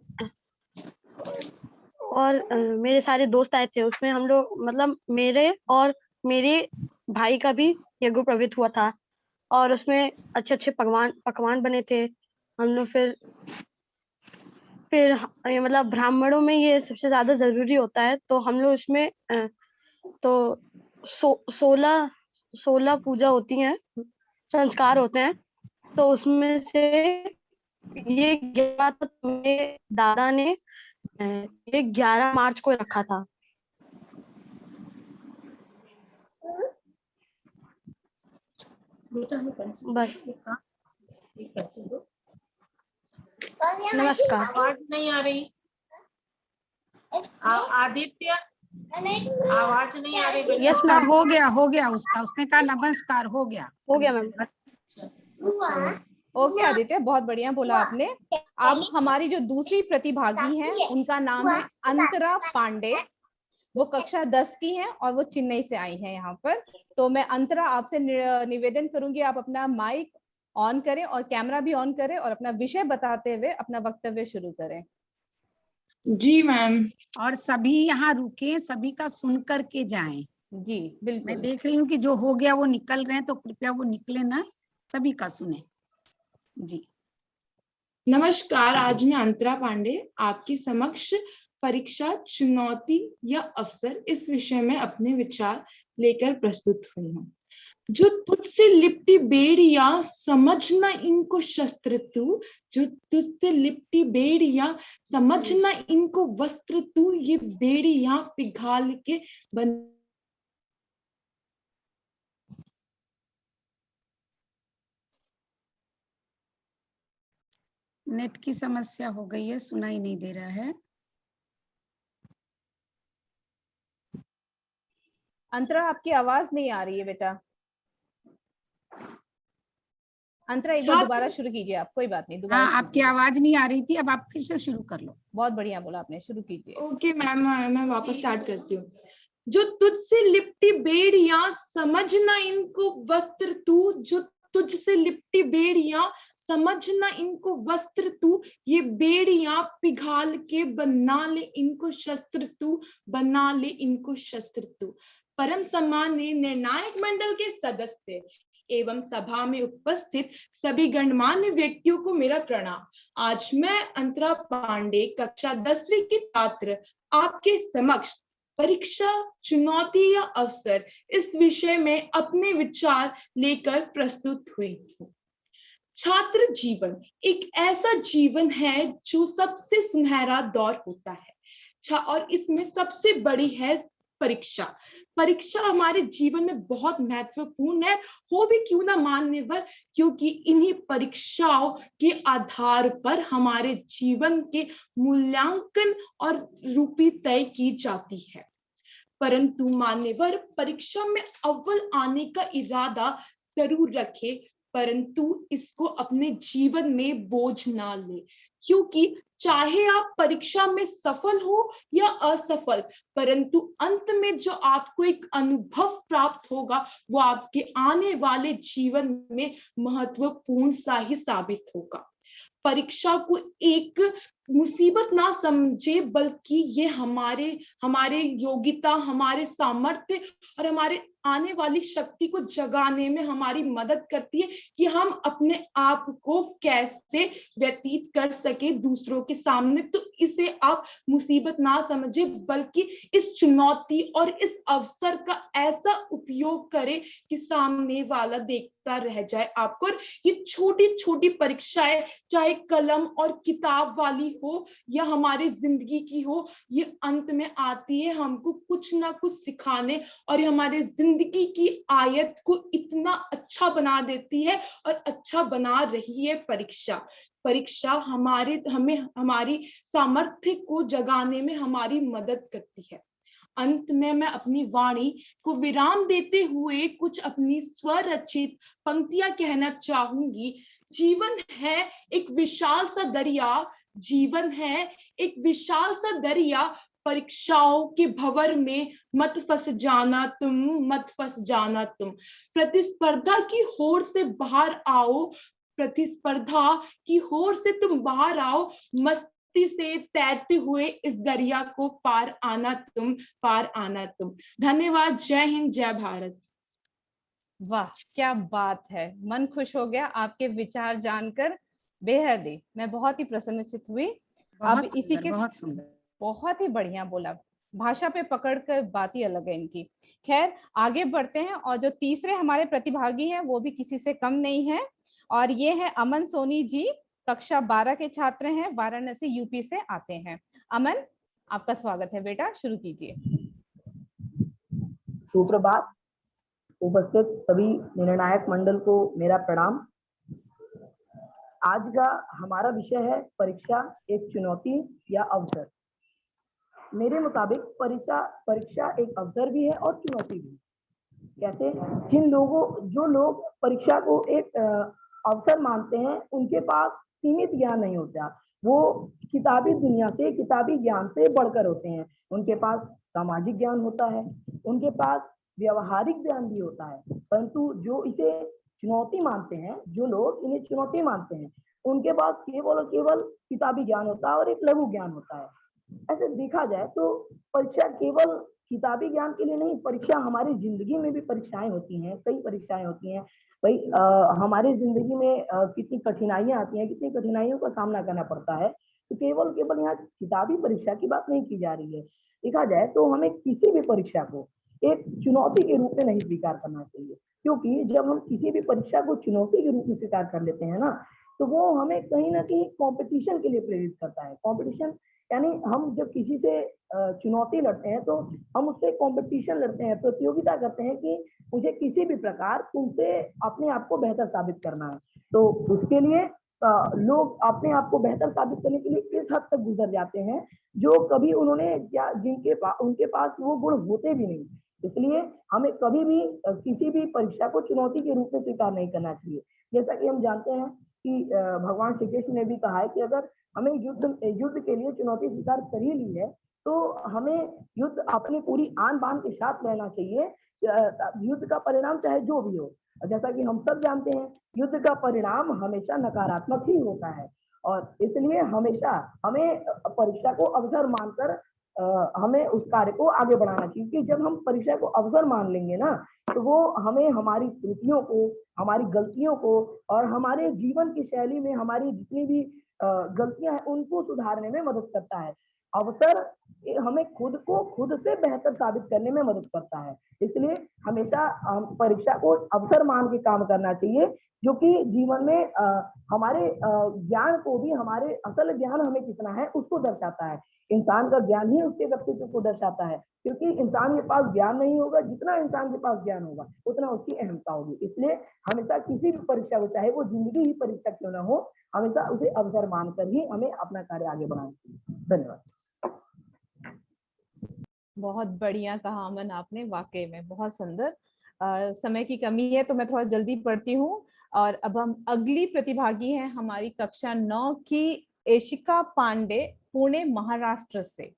मेरे सारे दोस्त आए थे। उसमें हम लोग मतलब मेरे और मेरे भाई का भी यज्ञोपवीत हुआ था और उसमें अच्छे अच्छे पकवान बने थे। हम लोग फिर मतलब ब्राह्मणों में ये सबसे ज्यादा जरूरी होता है, तो हम लोग इसमें तो 16 पूजा होती हैं, संस्कार होते हैं। तो उसमें से ये 11 तो मेरे दादा ने ये 11 मार्च को रखा था। बस। नमस्कार। आवाज नहीं आ रही। आदित्य, आवाज नहीं आ रही। यस मैम, हो गया उसका, उसने कहा नमस्कार, हो गया मैम। ओके आदित्य, बहुत बढ़िया बोला आपने। अब हमारी जो दूसरी प्रतिभागी हैं उनका नाम है अंतरा पांडे। वो कक्षा 10 की हैं और वो चेन्नई से आई हैं यहाँ पर। तो मैं अंतरा आपसे निवेदन करूंगी, आप अपना माइक ऑन करें और कैमरा भी ऑन करें और अपना विषय बताते हुए अपना वक्तव्य शुरू करें। जी मैम। और सभी यहाँ रुके, सभी का सुन करके जाएं। जी बिल्कुल। मैं देख रही हूँ कि जो हो गया वो निकल रहे हैं, तो कृपया वो निकले ना, सभी का सुने। जी नमस्कार, आज मैं अंतरा पांडे आपके समक्ष परीक्षा चुनौती या अवसर इस विषय में अपने विचार लेकर प्रस्तुत हुई हूँ। जो तुझसे लिपटी बेड़िया समझना इनको शस्त्र तू, जो तुझसे लिपटी बेड़िया समझना इनको वस्त्र तू, ये बेड़िया पिघाल के बन। नेट की समस्या हो गई है, सुनाई नहीं दे रहा है। अंतरा, आपकी आवाज नहीं आ रही है बेटा। अंतरा, एक बार दोबारा शुरू कीजिए आप। कोई बात नहीं, दोबारा। हाँ, आपकी आवाज नहीं आ रही थी, अब आप फिर से शुरू कर लो। बहुत बढ़िया बोला आपने, शुरू कीजिए। ओके मैम, मैं वापस स्टार्ट करती हूँ। जो तुझसे लिपटी बेड़िया समझना इनको वस्त्र तू, जो तुझसे लिपटी बेड़िया समझना इनको वस्त्र तू, ये बेड़िया पिघाल के बना ले इनको शस्त्र तू, बना ले इनको शस्त्र तू। परम सम्माननीय निर्णायक मंडल के सदस्य एवं सभा में उपस्थित सभी गणमान्य व्यक्तियों को मेरा प्रणाम। आज मैं अंतरा पांडे, कक्षा 10वीं की छात्र, आपके समक्ष परीक्षा चुनौती या अवसर इस विषय में अपने विचार लेकर प्रस्तुत हुई हूँ। छात्र जीवन एक ऐसा जीवन है जो सबसे सुनहरा दौर होता है, और इसमें सबसे बड़ी है परीक्षा। परीक्षा हमारे जीवन में बहुत महत्वपूर्ण है, हो भी क्यों ना मान्यवर, क्योंकि इन्हीं परीक्षाओं के आधार पर हमारे जीवन के मूल्यांकन और रूपी तय की जाती है। परंतु मान्यवर, परीक्षा में अव्वल आने का इरादा जरूर रखे, परंतु इसको अपने जीवन में बोझ ना ले, क्योंकि चाहे आप परीक्षा में सफल हो या असफल, परंतु अंत में जो आपको एक अनुभव प्राप्त होगा वो आपके आने वाले जीवन में महत्वपूर्ण सा ही साबित होगा। परीक्षा को एक मुसीबत ना समझे, बल्कि ये हमारे योग्यता, हमारे सामर्थ्य और हमारे आने वाली शक्ति को जगाने में हमारी मदद करती है कि हम अपने आप को कैसे व्यतीत कर सके दूसरों के सामने। तो इसे आप मुसीबत ना समझे, बल्कि इस चुनौती और इस अवसर का ऐसा उपयोग करें कि सामने वाला देखता रह जाए आपको। और ये छोटी छोटी परीक्षाएं, चाहे कलम और किताब वाली हो या हमारी जिंदगी की हो, ये अंत में आती है हमको कुछ ना कुछ सिखाने, और ये हमारे जिंदगी की आयत को इतना अच्छा बना देती है और अच्छा बना रही है परीक्षा हमें हमारी सामर्थ्य को जगाने में हमारी मदद करती है। अंत में मैं अपनी वाणी को विराम देते हुए कुछ अपनी स्वरचित पंक्तियां कहना चाहूंगी। जीवन है एक विशाल सा दरिया, जीवन है एक विशाल सा दरिया, परीक्षाओं के भंवर में मत फंस जाना तुम, मत फंस जाना तुम। प्रतिस्पर्धा की होड़ से बाहर आओ, प्रतिस्पर्धा की होड़ से तुम बाहर आओ, मस्ती से तैरते हुए इस दरिया को पार आना तुम, पार आना तुम। धन्यवाद। जय हिंद, जय भारत। वाह क्या बात है, मन खुश हो गया आपके विचार जानकर, बेहद ही, मैं बहुत ही प्रसन्नचित हुई। अब बहुत इसी के बहुत सुंदर, बहुत ही बढ़िया बोला, भाषा पे पकड़ कर बात ही अलग है इनकी। खैर आगे बढ़ते हैं, और जो तीसरे हमारे प्रतिभागी हैं वो भी किसी से कम नहीं है, और ये है अमन सोनी जी, कक्षा 12 के छात्र हैं, वाराणसी यूपी से आते हैं। अमन, आपका स्वागत है बेटा, शुरू कीजिए। सुप्रभात। उपस्थित सभी निर्णायक मंडल को मेरा प्रणाम। आज का हमारा विषय है परीक्षा, एक चुनौती या अवसर। मेरे मुताबिक परीक्षा एक अवसर भी है और चुनौती भी। कैसे? जो लोग परीक्षा को एक अवसर मानते हैं, उनके पास सीमित ज्ञान नहीं होता, वो किताबी दुनिया से, किताबी ज्ञान से बढ़कर होते हैं। उनके पास सामाजिक ज्ञान होता है, उनके पास व्यवहारिक ज्ञान भी होता है, परंतु जो इसे चुनौती मानते हैं, जो लोग इन्हें चुनौती मानते हैं, उनके पास केवल और केवल किताबी ज्ञान होता है और एक लघु ज्ञान होता है। ऐसे देखा जाए तो परीक्षा केवल किताबी ज्ञान के लिए नहीं, परीक्षा हमारी जिंदगी में भी परीक्षाएं होती हैं, कई परीक्षाएं होती हैं भाई। हमारी जिंदगी में कितनी कठिनाइयां आती हैं, कितनी कठिनाइयों का सामना करना पड़ता है। तो केवल यहाँ किताबी परीक्षा की बात नहीं की जा रही है। देखा जाए तो हमें किसी भी परीक्षा को एक चुनौती के रूप में नहीं स्वीकार करना चाहिए, क्योंकि जब हम किसी भी परीक्षा को चुनौती के रूप में स्वीकार कर लेते हैं ना, तो वो हमें कहीं ना कहीं कंपटीशन के लिए प्रेरित करता है। कंपटीशन यानी हम जब किसी से चुनौती लड़ते हैं तो हम उससे कंपटीशन लड़ते हैं, प्रतियोगिता करते हैं कि मुझे किसी भी प्रकार तुमसे अपने आप को बेहतर साबित करना है। तो उसके लिए लोग अपने आप को बेहतर साबित करने के लिए इस हद तक गुजर जाते हैं जो कभी उन्होंने उनके पास वो गुण होते भी नहीं। इसलिए हमें कभी भी किसी भी परीक्षा को चुनौती के रूप में स्वीकार नहीं करना चाहिए। जैसा कि हम जानते हैं कि भगवान श्री कृष्ण ने भी कहा है कि अगर हमें युद्ध के लिए चुनौती स्वीकार कर ही ली है तो हमें युद्ध अपनी पूरी आन बान के साथ लेना चाहिए। युद्ध का परिणाम चाहे जो भी हो, जैसा कि हम सब जानते हैं, युद्ध का परिणाम हमेशा नकारात्मक ही होता है, और इसलिए हमेशा हमें परीक्षा को अवसर मानकर हमें उस कार्य को आगे बढ़ाना चाहिए। क्योंकि जब हम परीक्षा को अवसर मान लेंगे ना, तो वो हमें हमारी त्रुटियों को, हमारी गलतियों को और हमारे जीवन की शैली में हमारी जितनी भी गलतियां हैं उनको सुधारने में मदद करता है। अवसर हमें खुद को खुद से बेहतर साबित करने में मदद करता है। इसलिए हमेशा परीक्षा को अवसर मान के काम करना चाहिए, जो कि जीवन में हमारे ज्ञान को भी, हमारे असल ज्ञान हमें कितना है उसको दर्शाता है। इंसान का ज्ञान ही उसके व्यक्तित्व को दर्शाता है, क्योंकि इंसान के पास ज्ञान नहीं होगा, जितना इंसान के पास ज्ञान होगा उतना उसकी अहमता होगी। इसलिए हमेशा किसी भी परीक्षा को, चाहे वो जिंदगी ही परीक्षा क्यों ना हो, हमेशा उसे अवसर मानकर ही हमें अपना कार्य आगे बढ़ाना चाहिए। धन्यवाद। बहुत बढ़िया कहा अमन आपने, वाकई में बहुत सुंदर। समय की कमी है तो मैं थोड़ा जल्दी पढ़ती हूँ, और अब हम अगली प्रतिभागी हैं हमारी कक्षा 9 की एशिका पांडे, पुणे महाराष्ट्र से।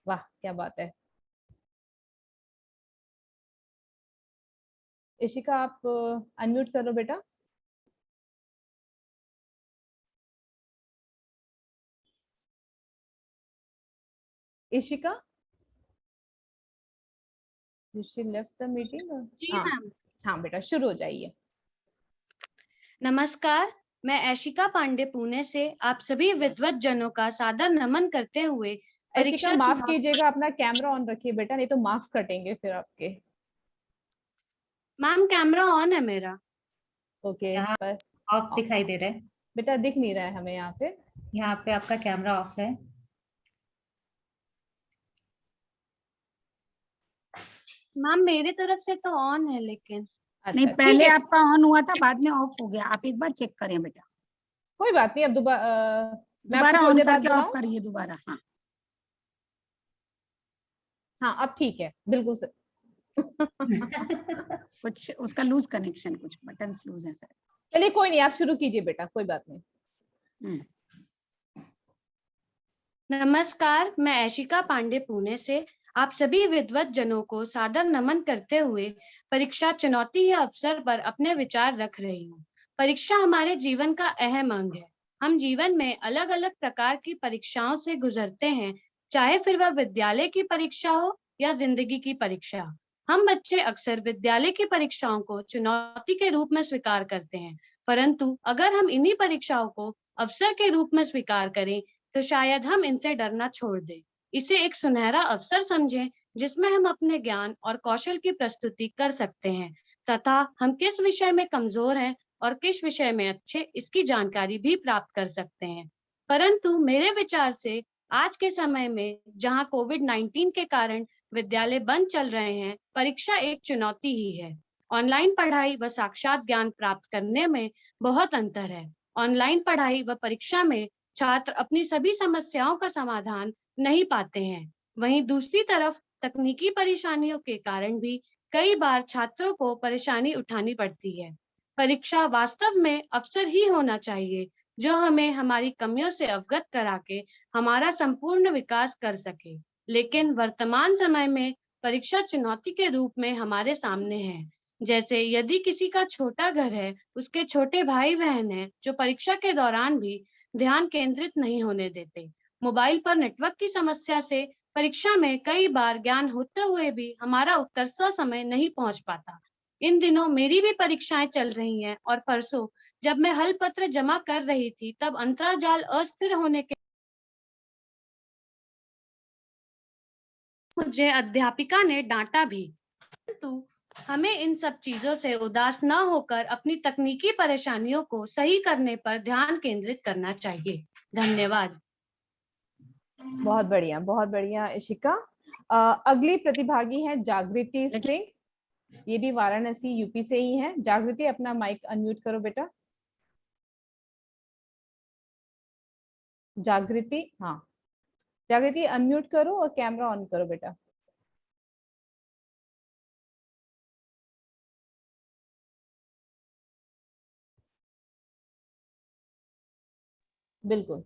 वाह क्या बात है। एशिका आप अनम्यूट करो बेटा। Eshika, she left the meeting? जी मैम। हाँ बेटा शुरू हो जाइए। नमस्कार, मैं एशिका पांडे पुणे से आप सभी विद्वत जनों का सादर नमन करते हुए एशिका माफ कीजिएगा, अपना कैमरा ऑन रखिए बेटा, नहीं तो मार्क्स कटेंगे फिर आपके। मैम कैमरा ऑन है मेरा। ओके, पर ऑफ दिखाई दे रहा है बेटा, दिख नहीं रहा है हमें यहाँ पे। यहाँ पे आपका कैमरा ऑफ है। मैम मेरे तरफ से तो ऑन है, लेकिन नहीं, पहले आपका ऑन हुआ था, बाद में ऑफ हो गया। आप एक बार चेक करें बेटा। कोई बात नहीं, अब दोबारा ऑन करके ऑफ करिए दोबारा। हाँ हाँ अब ठीक है, बिल्कुल सर। कुछ उसका लूज कनेक्शन, कुछ बटन्स लूज है सर। चलिए कोई नहीं, आप शुरू कीजिए बेटा, कोई बात नहीं। नमस्कार, मैं ऐशिका पांडे पुणे से आप सभी विद्वत जनों को सादर नमन करते हुए परीक्षा चुनौती या अवसर पर अपने विचार रख रही हूँ। परीक्षा हमारे जीवन का अहम अंग है। हम जीवन में अलग अलग प्रकार की परीक्षाओं से गुजरते हैं, चाहे फिर वह विद्यालय की परीक्षा हो या जिंदगी की परीक्षा। हम बच्चे अक्सर विद्यालय की परीक्षाओं को चुनौती के रूप में स्वीकार करते हैं, परंतु अगर हम इन्हीं परीक्षाओं को अवसर के रूप में स्वीकार करें तो शायद हम इनसे डरना छोड़ दें। इसे एक सुनहरा अवसर समझें जिसमें हम अपने ज्ञान और कौशल की प्रस्तुति कर सकते हैं तथा हम किस विषय में कमजोर हैं और किस विषय में अच्छे, इसकी जानकारी भी प्राप्त कर सकते हैं। परंतु मेरे विचार से आज के समय में जहां कोविड-19 के कारण विद्यालय बंद चल रहे हैं, परीक्षा एक चुनौती ही है। ऑनलाइन पढ़ाई व साक्षात ज्ञान प्राप्त करने में बहुत अंतर है। ऑनलाइन पढ़ाई व परीक्षा में छात्र अपनी सभी समस्याओं का समाधान नहीं पाते हैं। वहीं दूसरी तरफ तकनीकी परेशानियों के कारण भी कई बार छात्रों को परेशानी उठानी पड़ती है। परीक्षा वास्तव में अवसर ही होना चाहिए जो हमें हमारी कमियों से अवगत करा के हमारा संपूर्ण विकास कर सके। लेकिन वर्तमान समय में परीक्षा चुनौती के रूप में हमारे सामने है। जैसे यदि किसी का छोटा घर है, उसके छोटे भाई बहन हैं जो परीक्षा के दौरान भी ध्यान केंद्रित नहीं होने देते। मोबाइल पर नेटवर्क की समस्या से परीक्षा में कई बार ज्ञान होते हुए भी हमारा उत्तर समय नहीं पहुंच पाता। इन दिनों मेरी भी परीक्षाएं चल रही हैं और परसों जब मैं हल पत्र जमा कर रही थी तब अंतराजाल अस्थिर होने के मुझे अध्यापिका ने डांटा भी। परंतु हमें इन सब चीजों से उदास न होकर अपनी तकनीकी परेशानियों को सही करने पर ध्यान केंद्रित करना चाहिए। धन्यवाद। बहुत बढ़िया इशिका। अगली प्रतिभागी है जागृति सिंह, ये भी वाराणसी यूपी से ही है। जागृति अपना माइक अनम्यूट करो बेटा। जागृति, हाँ जागृति अनम्यूट करो और कैमरा ऑन करो बेटा। बिल्कुल।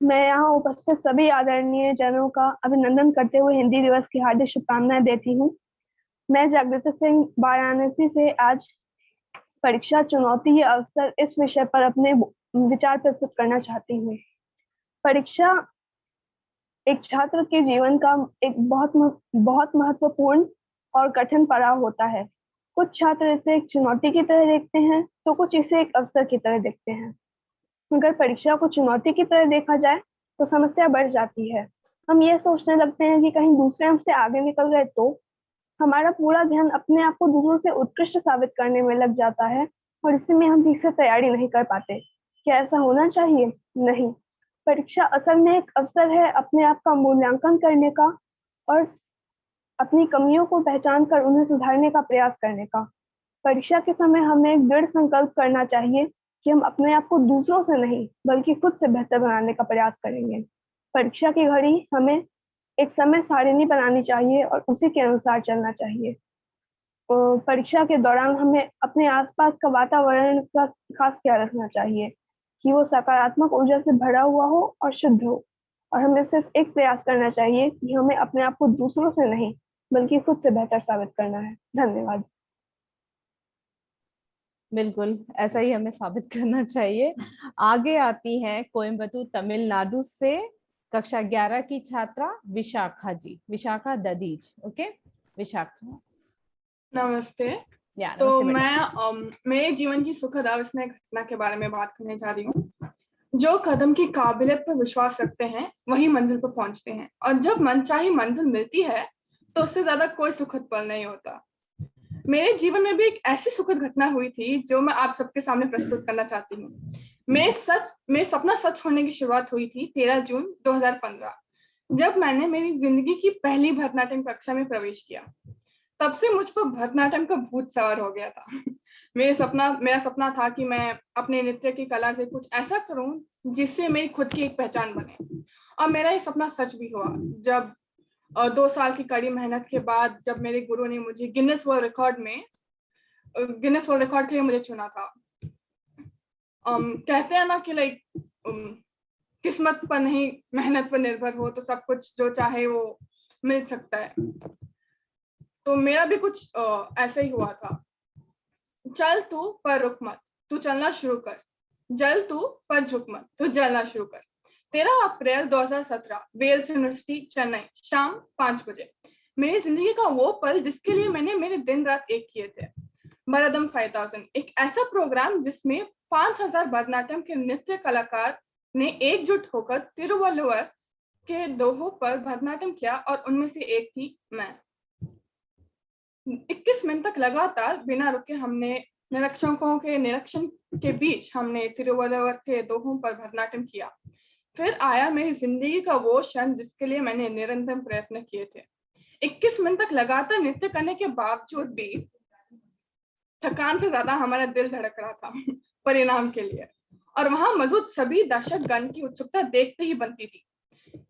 मैं यहाँ उपस्थित सभी आदरणीय जनों का अभिनंदन करते हुए हिंदी दिवस की हार्दिक शुभकामनाएं देती हूँ। मैं जागृति सिंह वाराणसी से आज परीक्षा चुनौती या अवसर इस विषय पर अपने विचार प्रस्तुत करना चाहती हूँ। परीक्षा एक छात्र के जीवन का एक बहुत महत्वपूर्ण और कठिन पड़ाव होता है। कुछ छात्र इसे एक चुनौती की तरह देखते हैं तो कुछ इसे एक अवसर की तरह देखते हैं। अगर परीक्षा को चुनौती की तरह देखा जाए तो समस्या बढ़ जाती है। हम ये सोचने लगते हैं कि कहीं दूसरे हमसे आगे निकल गए तो हमारा पूरा ध्यान अपने आप को दूसरों से उत्कृष्ट साबित करने में लग जाता है और इसमें हम ठीक से तैयारी नहीं कर पाते। क्या ऐसा होना चाहिए? नहीं। परीक्षा असल में एक अवसर है अपने आप का मूल्यांकन करने का और अपनी कमियों को पहचान कर उन्हें सुधारने का प्रयास करने का। परीक्षा के समय हमें एक दृढ़ संकल्प करना चाहिए कि हम अपने आप को दूसरों से नहीं बल्कि खुद से बेहतर बनाने का प्रयास करेंगे। परीक्षा की घड़ी हमें एक समय सारिणी बनानी चाहिए और उसी के अनुसार चलना चाहिए। परीक्षा के दौरान हमें अपने आसपास का वातावरण का खास ख्याल रखना चाहिए कि वो सकारात्मक ऊर्जा से भरा हुआ हो और शुद्ध हो, और हमें सिर्फ एक प्रयास करना चाहिए कि हमें अपने आप को दूसरों से नहीं बल्कि खुद से बेहतर साबित करना है। धन्यवाद। बिल्कुल ऐसा ही हमें साबित करना चाहिए। आगे आती है कोयम्बटूर तमिलनाडु से कक्षा 11 की छात्रा विशाखा जी, विशाखा ददीज। ओके विशाखा। नमस्ते। तो मैं मेरे जीवन की सुखद अविस्मरणीय घटना के बारे में बात करने जा रही हूँ। जो कदम की काबिलियत पर विश्वास रखते हैं वही मंजिल पर पहुंचते हैं, और जब मनचाही मंजिल मिलती है तो उससे ज्यादा कोई सुखद पल नहीं होता। मेरे जीवन में भी एक ऐसी सुखद घटना हुई थी जो मैं आप सबके सामने प्रस्तुत करना चाहती हूँ। मेरे सपना सच होने की शुरुआत हुई थी 13 जून 2015, जब मैंने मेरी जिंदगी की पहली भरतनाट्यम कक्षा में प्रवेश किया। तब से मुझ पर भरतनाट्यम का भूत सवार हो गया था। मेरा सपना था कि मैं अपने नृत्य की कला से कुछ ऐसा करूं जिससे मेरी खुद की एक पहचान बने, और मेरा ये सपना सच भी हुआ। जब 2 साल की कड़ी मेहनत के बाद जब मेरे गुरु ने मुझे गिनेस वर्ल्ड रिकॉर्ड के लिए मुझे चुना था। कहते हैं ना कि किस्मत पर नहीं, मेहनत पर निर्भर हो तो सब कुछ जो चाहे वो मिल सकता है। तो मेरा भी कुछ ऐसा ही हुआ था। चल तू पर रुक मत, तू चलना शुरू कर। जल तू पर झुक मत, तू जलना शुरू कर। 13 अप्रैल 2017, वेल्स यूनिवर्सिटी, चेन्नई, शाम 5 बजे। मेरी जिंदगी का वो पल जिसके लिए मैंने मेरे दिन रात एक किए थे। भरतम 5000, एक ऐसा प्रोग्राम जिसमें 5000 भरतनाट्यम के नृत्य कलाकार ने एकजुट होकर तिरुवल्लुवर के दोहों पर भरतनाट्यम किया और उनमें से एक थी मैं। 21 मिनट तक लगातार बिना रुके हमने निरीक्षकों के निरीक्षण के बीच हमने तिरुवल्लुवर के दोहों पर भरतनाट्यम किया। फिर आया मेरी जिंदगी का वो क्षण जिसके लिए मैंने निरंतर प्रयत्न किए थे। 21 मिनट तक लगातार नृत्य करने के बावजूद भी थकान से ज्यादा हमारा दिल धड़क रहा था परिणाम के लिए, और वहां मौजूद सभी दर्शकगण की उत्सुकता देखते ही बनती थी।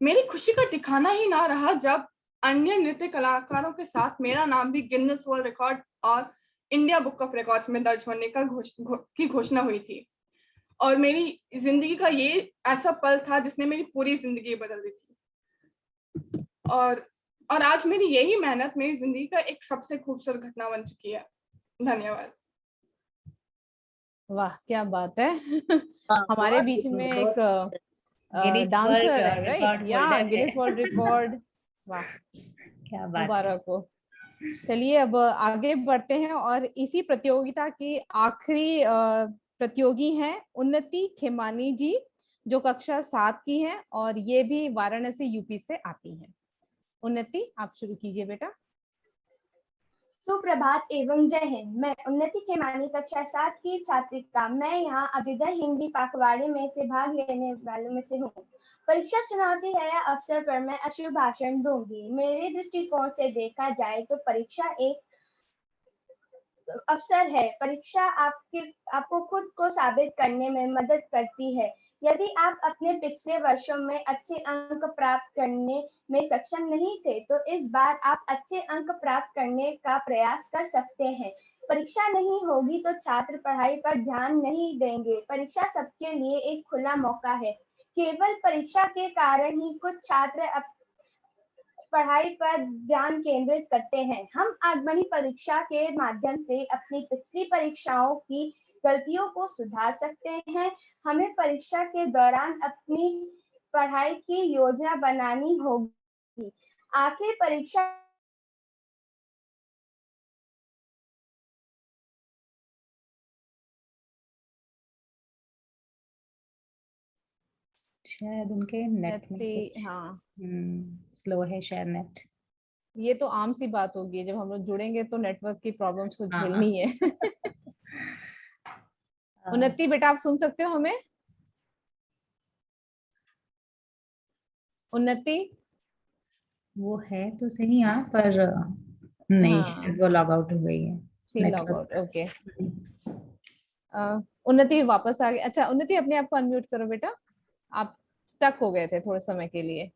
मेरी खुशी का ठिकाना ही ना रहा जब अन्य नृत्य कलाकारों के साथ मेरा नाम भी गिनीज वर्ल्ड रिकॉर्ड और इंडिया बुक ऑफ रिकॉर्ड्स में दर्ज होने की घोषणा हुई थी। और मेरी जिंदगी का ये ऐसा पल था जिसने मेरी पूरी जिंदगी बदल दी थी। और आज मेरी यही मेहनत मेरी जिंदगी का एक सबसे खूबसूरत घटना बन चुकी है। धन्यवाद। वाह, क्या बात है। हमारे बीच में एक डांसर है, राइट? या गिनीज वर्ल्ड रिकॉर्ड। वाह, क्या बात, मुबारक हो। चलिए अब आगे बढ़ते हैं और इसी प्रतियोगिता की आखिरी प्रतियोगी हैं उन्नति खेमानी जी, जो कक्षा 7 की हैं और ये भी वाराणसी यूपी से आती हैं। उन्नति, आप शुरू कीजिए बेटा। सुप्रभात एवं जय हिंद। मैं उन्नति खेमानी कक्षा 7 की छात्रिका। मैं यहाँ अभ्युदय हिंदी पखवाड़े में से भाग लेने वालों में से हूँ। परीक्षा चुनौती है या अवसर पर मैं अशुभ भाषण दूंगी। मेरे दृष्टिकोण से देखा जाए तो परीक्षा एक अवसर है। परीक्षा आपको खुद को साबित करने में मदद करती है। यदि आप अपने पिछले वर्षों में अच्छे अंक प्राप्त करने में सक्षम नहीं थे तो इस बार आप अच्छे अंक प्राप्त करने का प्रयास कर सकते हैं। परीक्षा नहीं होगी तो छात्र पढ़ाई पर ध्यान नहीं देंगे। परीक्षा सबके लिए एक खुला मौका है। केवल परीक्षा के कारण ही कुछ छात्र पढ़ाई पर ध्यान केंद्रित करते हैं। हम आगमनी परीक्षा के माध्यम से अपनी पिछली परीक्षाओं की गलतियों को सुधार सकते हैं। हमें परीक्षा के दौरान अपनी पढ़ाई की योजना बनानी होगी। आखिर परीक्षा शायद उनके नेट में हाँ स्लो है शायद नेट। ये तो आम सी बात होगी, जब हम लोग जुड़ेंगे तो नेटवर्क की प्रॉब्लम्स तो झेलनी है। उन्नति बेटा, आप सुन सकते हो हमें? उन्नति वो है तो सही यहाँ पर नहीं, वो लॉग आउट हो गई है। Log out, okay. उन्नति वापस आ गई। अच्छा उन्नति, अपने आप को अनम्यूट करो बेटा, आप स्टक हो गए थे थोड़े समय के लिए।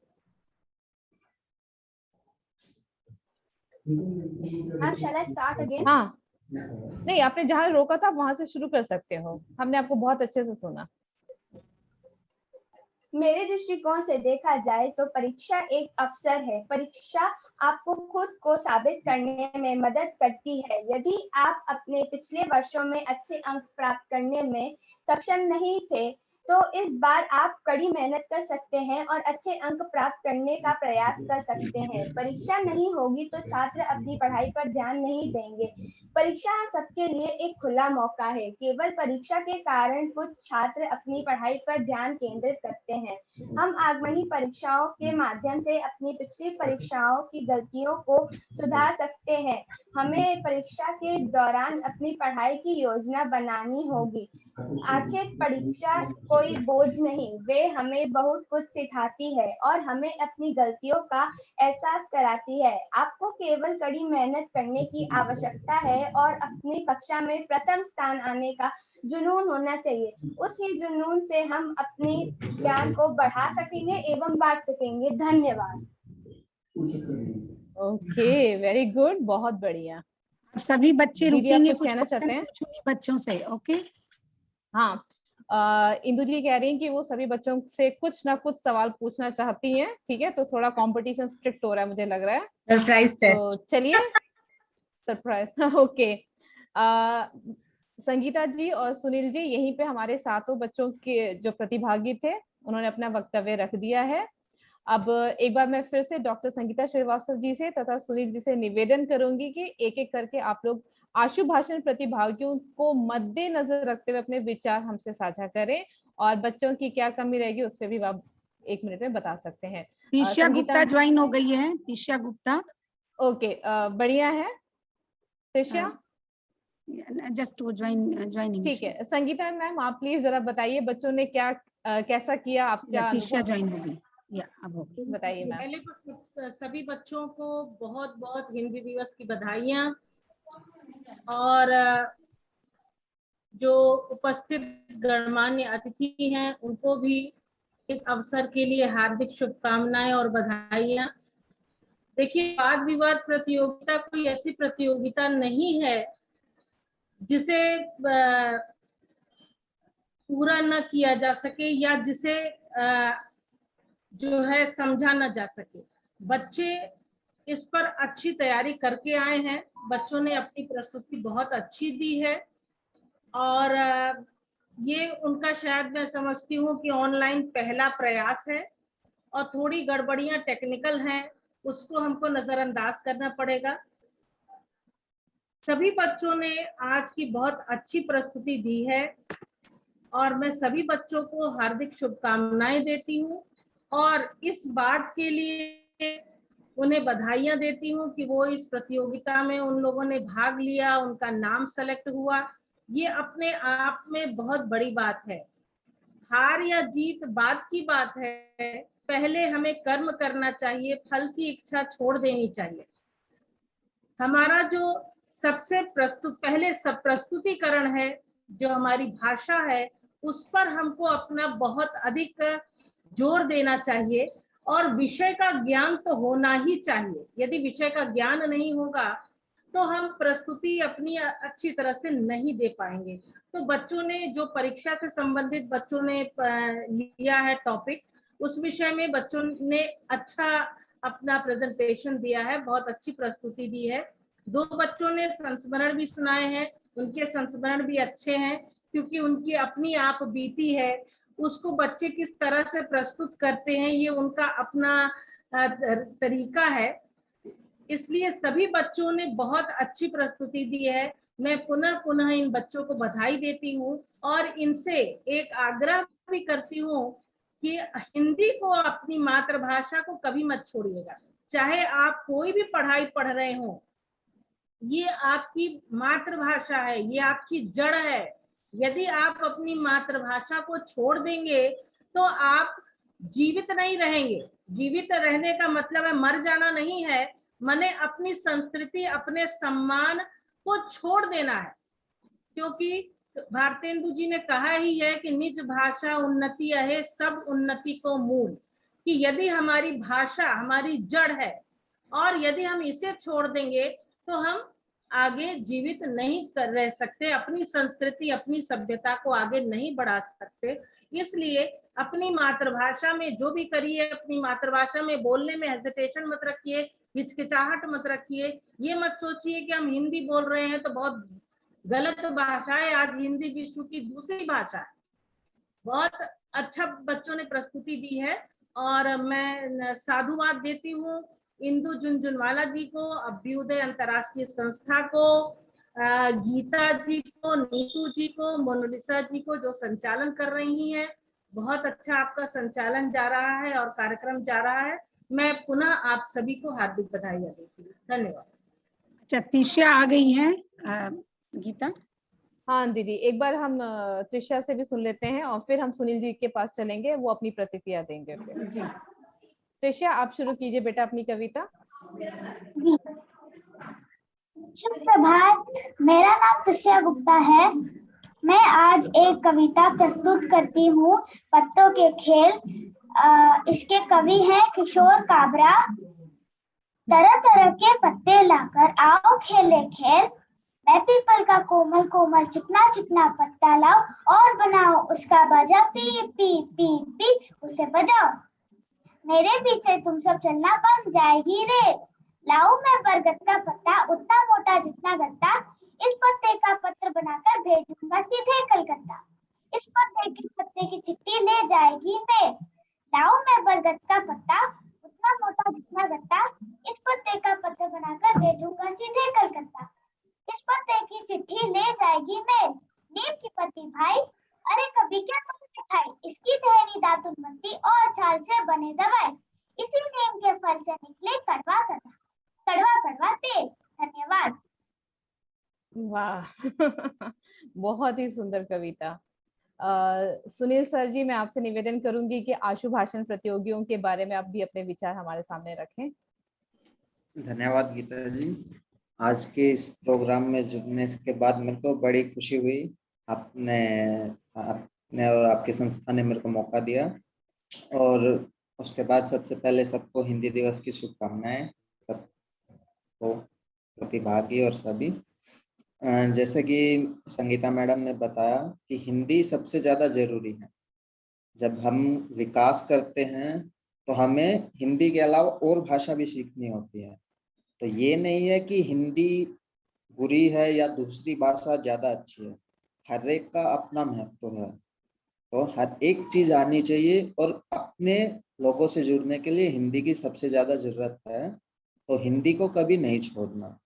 shall I start again? हाँ, नहीं, आपने जहाँ रोका था वहां से शुरू कर सकते हो। हमने आपको बहुत अच्छे से सुना। मेरे दृष्टिकोण से देखा जाए तो परीक्षा एक अवसर है। परीक्षा आपको खुद को साबित करने में मदद करती है। यदि आप अपने पिछले वर्षों में अच्छे अंक प्राप्त करने में सक्षम नहीं थे तो इस बार आप कड़ी मेहनत कर सकते हैं और अच्छे अंक प्राप्त करने का प्रयास कर सकते हैं। परीक्षा नहीं होगी तो छात्र अपनी पढ़ाई पर ध्यान नहीं देंगे। परीक्षा सबके लिए एक खुला मौका है। केवल परीक्षा के कारण कुछ छात्र अपनी पढ़ाई पर ध्यान केंद्रित करते हैं। हम आगमनी परीक्षाओं के माध्यम से अपनी पिछली परीक्षाओं की गलतियों को सुधार सकते हैं। हमें परीक्षा के दौरान अपनी पढ़ाई की योजना बनानी होगी। आखिर परीक्षा कोई बोझ नहीं, वे हमें बहुत कुछ सिखाती है और हमें अपनी गलतियों का एहसास कराती है। आपको केवल कड़ी मेहनत करने की आवश्यकता है और अपनी कक्षा में प्रथम स्थान आने का जुनून होना चाहिए। उसी जुनून से हम अपने ज्ञान को बढ़ा सकेंगे एवं बांट सकेंगे। धन्यवाद। ओके, वेरी गुड, बहुत बढ़िया। सभी बच्चे रुकेंगे, कुछ कहना चाहते हैं बच्चों से? ओके, हाँ, इंदु जी कह रही हैं कि वो सभी बच्चों से कुछ ना कुछ सवाल पूछना चाहती हैं। ठीक है, तो थोड़ा कंपटीशन स्ट्रिक्ट हो रहा है मुझे लग रहा है। Surprise test. तो चलिए सरप्राइज ओके। संगीता जी और सुनील जी यहीं पे हमारे सातों बच्चों के जो प्रतिभागी थे उन्होंने अपना वक्तव्य रख दिया है। अब एक बार मैं फिर से डॉक्टर संगीता श्रीवास्तव जी से तथा सुनील जी से निवेदन करूंगी कि एक एक करके आप लोग आशु भाषण प्रतिभागियों को मद्देनजर रखते हुए अपने विचार हमसे साझा करें और बच्चों की क्या कमी रहेगी उस पर भी आप 1 मिनट में बता सकते हैं। तीशा गुप्ता ज्वाइन हो गई है। तीशा गुप्ता ओके, बढ़िया है तीशा, जस्ट वो ज्वाइनिंग। ठीक है। संगीता मैम आप प्लीज जरा बताइए बच्चों ने क्या कैसा किया, आप क्या तीशा ज्वाइन हो गई या अब हो गई, बताइए मैम। पहले तो सभी बच्चों को बहुत बहुत हिंदी दिवस की बधाइयाँ और जो उपस्थित गणमान्य अतिथि हैं उनको भी इस अवसर के लिए हार्दिक शुभकामनाएं और बधाइयाँ। देखिए, वाद विवाद प्रतियोगिता कोई ऐसी प्रतियोगिता नहीं है जिसे पूरा न किया जा सके या जिसे जो है समझा न जा सके। बच्चे इस पर अच्छी तैयारी करके आए हैं। बच्चों ने अपनी प्रस्तुति बहुत अच्छी दी है और ये उनका शायद मैं समझती हूँ कि ऑनलाइन पहला प्रयास है और थोड़ी गड़बड़ियां टेक्निकल हैं, उसको हमको नजरअंदाज करना पड़ेगा। सभी बच्चों ने आज की बहुत अच्छी प्रस्तुति दी है और मैं सभी बच्चों को हार्दिक शुभकामनाएं देती हूँ और इस बात के लिए उन्हें बधाइयां देती हूँ कि वो इस प्रतियोगिता में उन लोगों ने भाग लिया, उनका नाम सेलेक्ट हुआ। ये अपने आप में बहुत बड़ी बात है। हार या जीत बाद की बात है, पहले हमें कर्म करना चाहिए, फल की इच्छा छोड़ देनी चाहिए। हमारा जो सबसे पहले सब प्रस्तुतिकरण है, जो हमारी भाषा है, उस पर हमको अपना बहुत अधिक जोर देना चाहिए और विषय का ज्ञान तो होना ही चाहिए। यदि विषय का ज्ञान नहीं होगा तो हम प्रस्तुति अपनी अच्छी तरह से नहीं दे पाएंगे। तो बच्चों ने जो परीक्षा से संबंधित बच्चों ने लिया है टॉपिक, उस विषय में बच्चों ने अच्छा अपना प्रेजेंटेशन दिया है, बहुत अच्छी प्रस्तुति दी है। 2 बच्चों ने संस्मरण भी सुनाए हैं, उनके संस्मरण भी अच्छे हैं क्योंकि उनकी अपनी आप बीती है, उसको बच्चे किस तरह से प्रस्तुत करते हैं ये उनका अपना तरीका है। इसलिए सभी बच्चों ने बहुत अच्छी प्रस्तुति दी है। मैं पुनः इन बच्चों को बधाई देती हूँ और इनसे एक आग्रह भी करती हूँ कि हिंदी को, अपनी मातृभाषा को कभी मत छोड़िएगा। चाहे आप कोई भी पढ़ाई पढ़ रहे हो, ये आपकी मातृभाषा है, ये आपकी जड़ है। यदि आप अपनी मातृभाषा को छोड़ देंगे तो आप जीवित नहीं रहेंगे। जीवित रहने का मतलब है मर जाना नहीं है, माने अपनी संस्कृति, अपने सम्मान को छोड़ देना है। क्योंकि भारतेंदु जी ने कहा ही है कि निज भाषा उन्नति है, सब उन्नति को मूल। कि यदि हमारी भाषा हमारी जड़ है और यदि हम इसे छोड़ देंगे तो हम आगे जीवित नहीं रह सकते, अपनी संस्कृति, अपनी सभ्यता को आगे नहीं बढ़ा सकते। इसलिए अपनी मातृभाषा में जो भी करिए, अपनी मातृभाषा में बोलने में हेजिटेशन मत रखिए, हिचकिचाहट मत रखिए। ये मत सोचिए कि हम हिंदी बोल रहे हैं तो बहुत गलत भाषा है। आज हिंदी विश्व की दूसरी भाषा है। बहुत अच्छा बच्चों ने प्रस्तुति दी है और मैं साधुवाद देती हूँ इंदु झुनझुनवाला जी को, अभ्युदय अंतर्राष्ट्रीय संस्था को, गीता जी को, नीतू जी को, मोनालिसा जी को जो संचालन कर रही हैं। बहुत अच्छा आपका संचालन जा रहा है और कार्यक्रम जा रहा है। मैं पुनः आप सभी को हार्दिक बधाइयां देती हूँ। धन्यवाद। अच्छा, तीशा आ गई है गीता। हाँ दीदी, एक बार हम त्रिशा से भी सुन लेते हैं और फिर हम सुनील जी के पास चलेंगे, वो अपनी प्रतिक्रिया देंगे जी। त्रिशा आप शुरू कीजिए बेटा अपनी कविता। शुभ प्रभात, मेरा नाम त्रिशा गुप्ता है। मैं आज एक कविता प्रस्तुत करती हूँ, पत्तों के खेल। इसके कवि हैं किशोर काबरा। तरह तरह के पत्ते लाकर आओ खेले खेल, मैं पीपल का कोमल कोमल चिकना चिकना पत्ता लाओ और बनाओ उसका बाजा, पी पी पी पी उसे बजाओ। मेरे पीछे तुम सब चलना बन जाएगी रेल। लाओ मैं बरगद का पत्ता उतना मोटा जितना गत्ता, इस पत्ते का पत्र बनाकर भेजूंगा सीधे कलकत्ता। इस पत्ते की चिट्ठी ले जाएगी मेल। लाओ मैं बरगद का पत्ता उतना मोटा जितना गत्ता, इस पत्ते का पत्र बनाकर भेजूंगा सीधे कलकत्ता। इस पत्ते की चिट्ठी ले जाएगी मेल। नीम की पत्ती भाई, अरे कभी क्या तुमने खाई, इसकी टहनी दातुन बनती और छाल से बने दवाई। इसी नीम के फल से निकले कड़वा कड़वा कड़वा तेल। धन्यवाद। वाह बहुत ही सुंदर कविता। सुनील सर जी, मैं आपसे निवेदन करूंगी कि आशु भाषण प्रतियोगियों के बारे में आप भी अपने विचार हमारे सामने रखें। धन्यवाद गीता जी। आज के इस प्रोग्राम में जुड़ने के बाद मेरे को बड़ी खुशी हुई। आपने और आपकी संस्था ने मेरे को मौका दिया, और उसके बाद सबसे पहले सबको हिंदी दिवस की शुभकामनाएं, सबको प्रतिभागी और सभी। जैसे कि संगीता मैडम ने बताया कि हिंदी सबसे ज़्यादा जरूरी है। जब हम विकास करते हैं तो हमें हिंदी के अलावा और भाषा भी सीखनी होती है। तो ये नहीं है कि हिंदी बुरी है या दूसरी भाषा ज़्यादा अच्छी है, हर एक का अपना महत्व है। तो हर एक चीज़ आनी चाहिए, और अपने लोगों से जुड़ने के लिए हिंदी की सबसे ज़्यादा ज़रूरत है। तो हिंदी को कभी नहीं छोड़ना।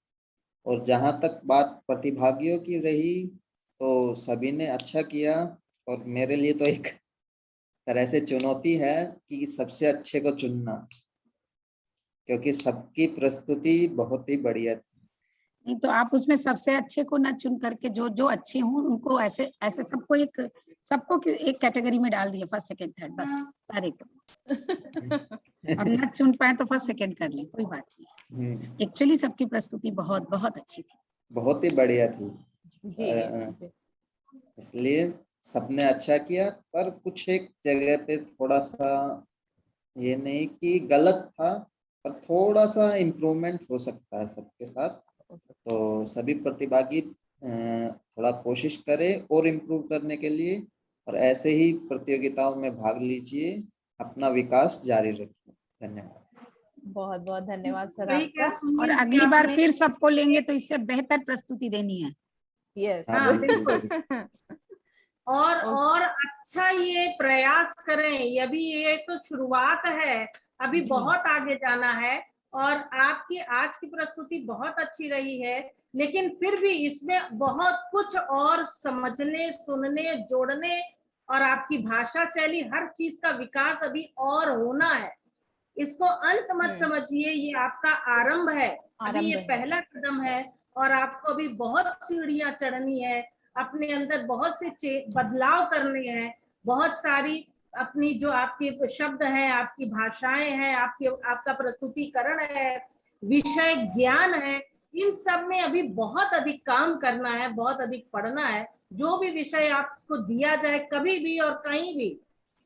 और जहाँ तक बात प्रतिभागियों की रही, तो सभी ने अच्छा किया, और मेरे लिए तो एक तरह से चुनौती है कि सबसे अच्छे को चुनना, क्योंकि सबकी प्रस्तुति बहुत ही बढ़िया थी। नहीं तो आप उसमें सबसे अच्छे को ना चुन करके जो जो अच्छे हों उनको ऐसे ऐसे सबको एक कैटेगरी में डाल दिया, फर्स्ट सेकंड थर्ड, बस सारे को। अब ना चुन पाए तो फर्स्ट सेकंड कर ले, कोई बात नहीं। एक्चुअली सबकी प्रस्तुति बहुत बहुत अच्छी थी, बहुत ही बढ़िया थी। इसलिए सबने अच्छा किया, पर कुछ एक जगह पे थोड़ा सा ये नहीं कि गलत था, पर थोड़ा सा इम्प्रूवमेंट हो सकता है सबके साथ। तो सभी प्रतिभागी थोड़ा कोशिश करें और इम्प्रूव करने के लिए, और ऐसे ही प्रतियोगिताओं में भाग लीजिए, अपना विकास जारी रखिए। धन्यवाद। बहुत बहुत धन्यवाद सर आपका। और अगली बार फिर सबको लेंगे तो इससे बेहतर प्रस्तुति देनी है। यस, हाँ बिल्कुल। और अच्छा ये प्रयास करें, ये तो शुरुआत है, अभी बहुत आगे जाना है। और आपकी आज की प्रस्तुति बहुत अच्छी रही है, लेकिन फिर भी इसमें बहुत कुछ और समझने, सुनने, जोड़ने, और आपकी भाषा शैली, हर चीज का विकास अभी और होना है। इसको अंत मत समझिए, ये आपका आरंभ है, अभी ये पहला कदम है, और आपको अभी बहुत सीढ़ियां चढ़नी है, अपने अंदर बहुत से बदलाव करने हैं, बहुत सारी अपनी जो आपके शब्द हैं, आपकी भाषाएं हैं, आपका प्रस्तुतिकरण है, विषय ज्ञान है, इन सब में अभी बहुत अधिक काम करना है, बहुत अधिक पढ़ना है। जो भी विषय आपको दिया जाए कभी भी और कहीं भी,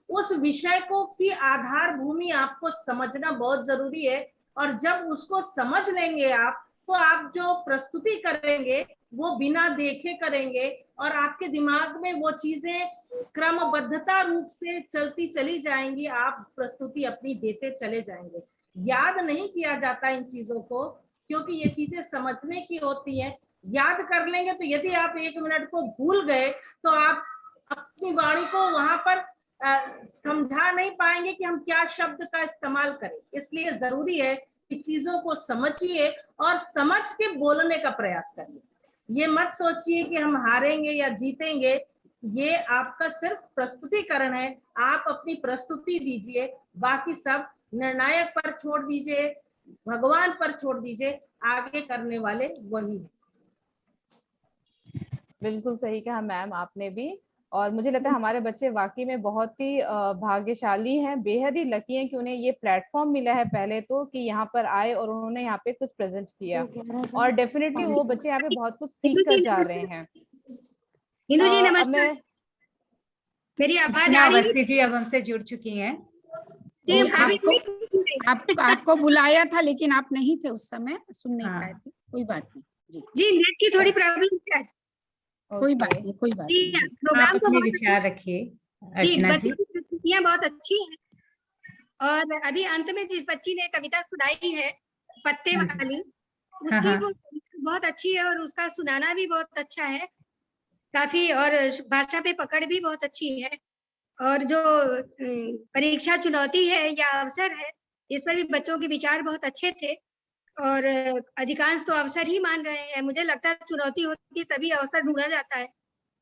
उस विषय को की आधार भूमि आपको समझना बहुत जरूरी है। और जब उसको समझ लेंगे आप, तो आप जो प्रस्तुति करेंगे वो बिना देखे करेंगे, और आपके दिमाग में वो चीजें क्रमबद्धता रूप से चलती चली जाएंगी, आप प्रस्तुति अपनी देते चले जाएंगे। याद नहीं किया जाता इन चीजों को, क्योंकि ये चीजें समझने की होती हैं। याद कर लेंगे तो यदि आप 1 मिनट को भूल गए तो आप अपनी वाणी को वहां पर समझा नहीं पाएंगे कि हम क्या शब्द का इस्तेमाल करें। इसलिए जरूरी है कि चीजों को समझिए और समझ के बोलने का प्रयास करिए। ये मत सोचिए कि हम हारेंगे या जीतेंगे, ये आपका सिर्फ प्रस्तुतिकरण है। आप अपनी प्रस्तुति दीजिए, बाकी सब निर्णायक पर छोड़ दीजिए, भगवान पर छोड़ दीजिए, आगे करने वाले वही हैं। बिल्कुल सही कहा मैम आपने भी। और मुझे लगता है हमारे बच्चे वाकई में बहुत ही भाग्यशाली हैं, बेहद ही लकी हैं कि उन्हें ये प्लेटफॉर्म मिला है पहले तो, कि यहाँ पर आए और उन्होंने यहाँ पे कुछ प्रेजेंट किया, और डेफिनेटली वो बच्चे यहाँ पे बहुत कुछ सीख कर जा रहे हैं। इंदु जी नमस्कार, मेरी आवाज आ रही है? जी अब हमसे जुड़ चुकी हैं। जी आपको बुलाया था, लेकिन आप नहीं थे उस समय, सुन नहीं पाए थे, कोई बात नहीं। जी नेट की थोड़ी प्रॉब्लम है। कोई बात नहीं, कोई बात नहीं। आप प्रोग्राम तो अपने बहुत विचार रखिए जी, अर्चना बच्चों जी। की प्रस्तुतियां बहुत अच्छी हैं। और अभी अंत में जिस बच्ची ने कविता सुनाई है पत्ते हाँ जी। वाली, हाँ उसकी हाँ वो बहुत अच्छी है और उसका सुनाना भी बहुत अच्छा है काफी, और भाषा पे पकड़ भी बहुत अच्छी है। और जो परीक्षा चुनौती है या अवसर है, इस पर भी बच्चों के विचार बहुत अच्छे थे। और अधिकांश तो अवसर ही मान रहे हैं। मुझे लगता है चुनौती होती है तभी अवसर ढूंढा जाता है,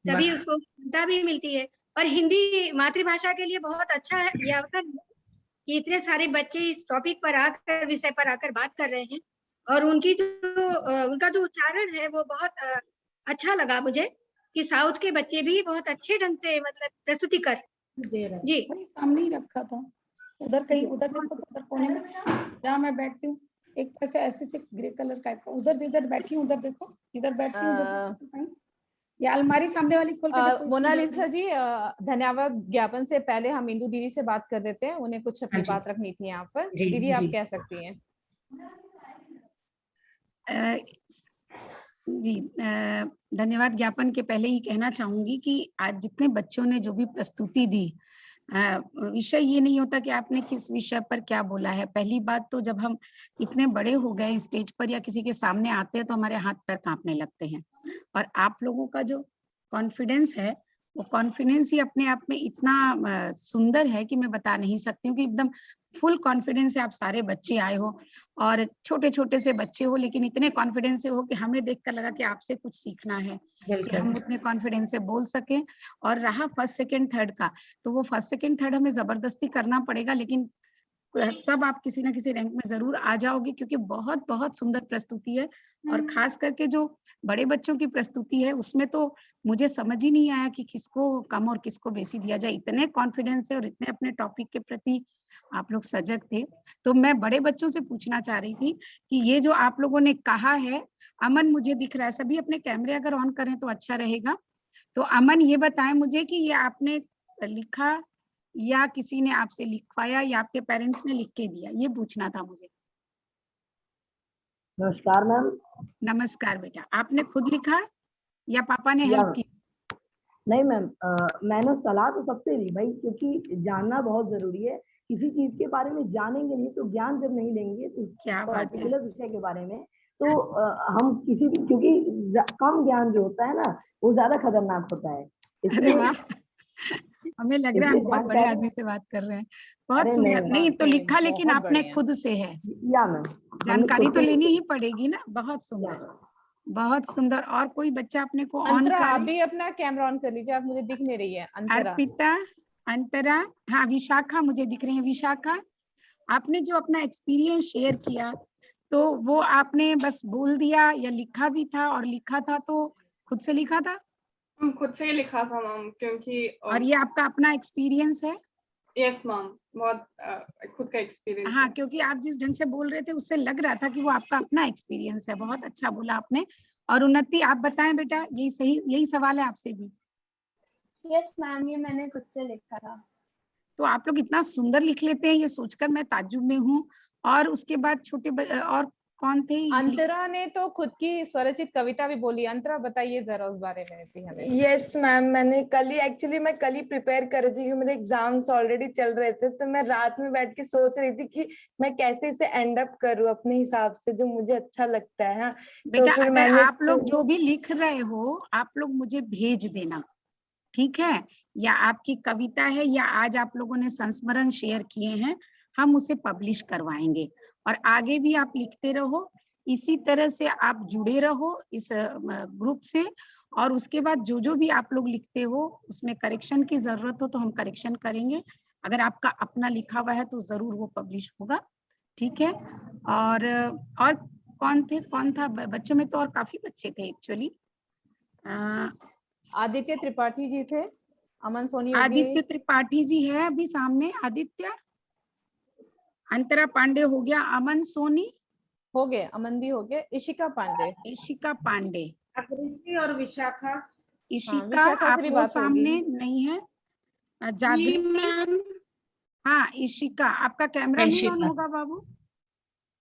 तभी उसको क्षमता भी मिलती है। और हिंदी मातृभाषा के लिए बहुत अच्छा है यह अवसर कि इतने सारे बच्चे इस टॉपिक पर आकर, विषय पर आकर बात कर रहे हैं। और उनकी उनका जो उच्चारण है वो बहुत अच्छा लगा मुझे, कि साउथ के बच्चे भी बहुत अच्छे ढंग से मतलब प्रस्तुति कर जी। सामने ही रखा था, उधर कहीं, उधर देखो तो उधर कोने में जहाँ मैं बैठती हूँ, एक ऐसे से ग्रे कलर टाइप का, उधर जिधर बैठी हूँ उधर देखो, जिधर बैठती हूँ उधर कहीं, या अलमारी सामने वाली खोल के देखो। मोनालिसा जी, धन्यवाद ज्ञापन से पहले हम इंदु दीदी से बात कर देते हैं, उन्हें कुछ अपनी बात रखनी थी यहाँ पर। दीदी आप कह सकती हैं। जी, धन्यवाद ज्ञापन के पहले ही कहना चाहूंगी कि आज जितने बच्चों ने जो भी प्रस्तुति दी, विषय ये नहीं होता कि आपने किस विषय पर क्या बोला है। पहली बात तो जब हम इतने बड़े हो गए स्टेज पर या किसी के सामने आते हैं तो हमारे हाथ पैर कांपने लगते हैं, और आप लोगों का जो कॉन्फिडेंस है वो कॉन्फिडेंस ही अपने आप में इतना सुंदर है कि मैं बता नहीं सकती हूँ कि एकदम फुल कॉन्फिडेंस से आप सारे बच्चे आए हो, और छोटे छोटे से बच्चे हो लेकिन इतने कॉन्फिडेंस से हो कि हमें देखकर लगा कि आपसे कुछ सीखना है, कि हम उतने कॉन्फिडेंस से बोल सकें। और रहा फर्स्ट सेकंड थर्ड का, तो वो फर्स्ट सेकंड थर्ड हमें जबरदस्ती करना पड़ेगा, लेकिन सब आप किसी ना किसी रैंक में जरूर आ जाओगे, क्योंकि बहुत बहुत सुंदर प्रस्तुति है। और खास करके जो बड़े बच्चों की प्रस्तुति है उसमें तो मुझे समझ ही नहीं आया कि किसको कम और किसको बेसी दिया जाए। इतने कॉन्फिडेंस है और इतने अपने टॉपिक के प्रति आप लोग सजग थे। तो मैं बड़े बच्चों से पूछना चाह रही थी कि ये जो आप लोगों ने कहा है, अमन मुझे दिख रहा है, सभी अपने कैमरे अगर ऑन करें तो अच्छा रहेगा। तो अमन ये बताएं मुझे कि ये आपने लिखा या किसी ने आपसे लिखवाया या आपके पेरेंट्स ने लिख के दिया, ये पूछना था मुझे। नमस्कार मैम। नमस्कार बेटा, आपने खुद लिखा या पापा ने हेल्प की? नहीं मैम, मैंने सलाह तो सबसे ली भाई, क्योंकि जानना बहुत जरूरी है। किसी चीज के बारे में जानेंगे नहीं तो ज्ञान जब नहीं लेंगे तो पर्टिकुलर विषय के बारे में तो हम किसी भी, क्योंकि कम ज्ञान जो होता है ना वो ज्यादा खतरनाक होता है। इसलिए हमें लग रहा है हम बहुत बड़े आदमी से बात कर रहे हैं। बहुत सुंदर। नहीं तो लिखा लेकिन आपने खुद से है, या मैम जानकारी तो लेनी ही पड़ेगी ना। बहुत सुंदर, बहुत सुंदर। और कोई बच्चा अपने को ऑन अंतरा, करे? आप भी अपना कैमरा ऑन कर लीजिए, आप मुझे दिख नहीं रही है। अंतरा, अर्पिता, अंतरा, हाँ विशाखा मुझे दिख रही है। विशाखा, आपने जो अपना एक्सपीरियंस शेयर किया तो वो आपने बस बोल दिया या लिखा भी था? और लिखा था तो खुद से लिखा था? खुद से ही लिखा था मैम, क्योंकि और ये आपका अपना एक्सपीरियंस है? यस मैम, बहुत खुद का एक्सपीरियंस। हाँ, क्योंकि आप जिस ढंग से बोल रहे थे उससे लग रहा था कि वो आपका अपना एक्सपीरियंस है। बहुत अच्छा बोला आपने। और उन्नति, आप बताएं बेटा, यही सही, यही सवाल है आपसे भी। यस मैम, ये मैंने खुद से लिखा था। तो आप लोग इतना सुंदर लिख लेते हैं, ये सोचकर मैं ताज्जुब में हूँ। और उसके बाद और कौन थे? अंतरा ने तो खुद की स्वरचित कविता भी बोली। अंतरा बताइए जरा उस बारे में भी हमें। यस मैम, मैंने कल ही प्रिपेयर कर रही थी कि मेरे एग्जाम्स ऑलरेडी चल रहे थे, तो मैं रात में बैठ के सोच रही थी कि मैं कैसे इसे एंड अप करूँ अपने हिसाब से, जो मुझे अच्छा लगता है। बेटा, तो अगर आप लोग जो भी लिख रहे हो आप लोग मुझे भेज देना, ठीक है? या आपकी कविता है या आज आप लोगों ने संस्मरण शेयर किए हैं, हम उसे पब्लिश करवाएंगे। और आगे भी आप लिखते रहो, इसी तरह से आप जुड़े रहो इस ग्रुप से। और उसके बाद जो जो भी आप लोग लिखते हो उसमें करेक्शन की जरूरत हो तो हम करेक्शन करेंगे। अगर आपका अपना लिखा हुआ है तो जरूर वो पब्लिश होगा, ठीक है? और कौन था बच्चों में? तो और काफी बच्चे थे एक्चुअली। आदित्य त्रिपाठी जी थे, अमन सोनी, आदित्य त्रिपाठी जी है अभी सामने। आदित्य, अंतरा पांडे हो गया, अमन सोनी हो गए, अमन भी हो गए, इशिका पांडे, और विशाखा। इशिका, आप वो सामने नहीं है। जागृति, हाँ इशिका, आपका कैमरा नहीं ऑन होगा बाबू।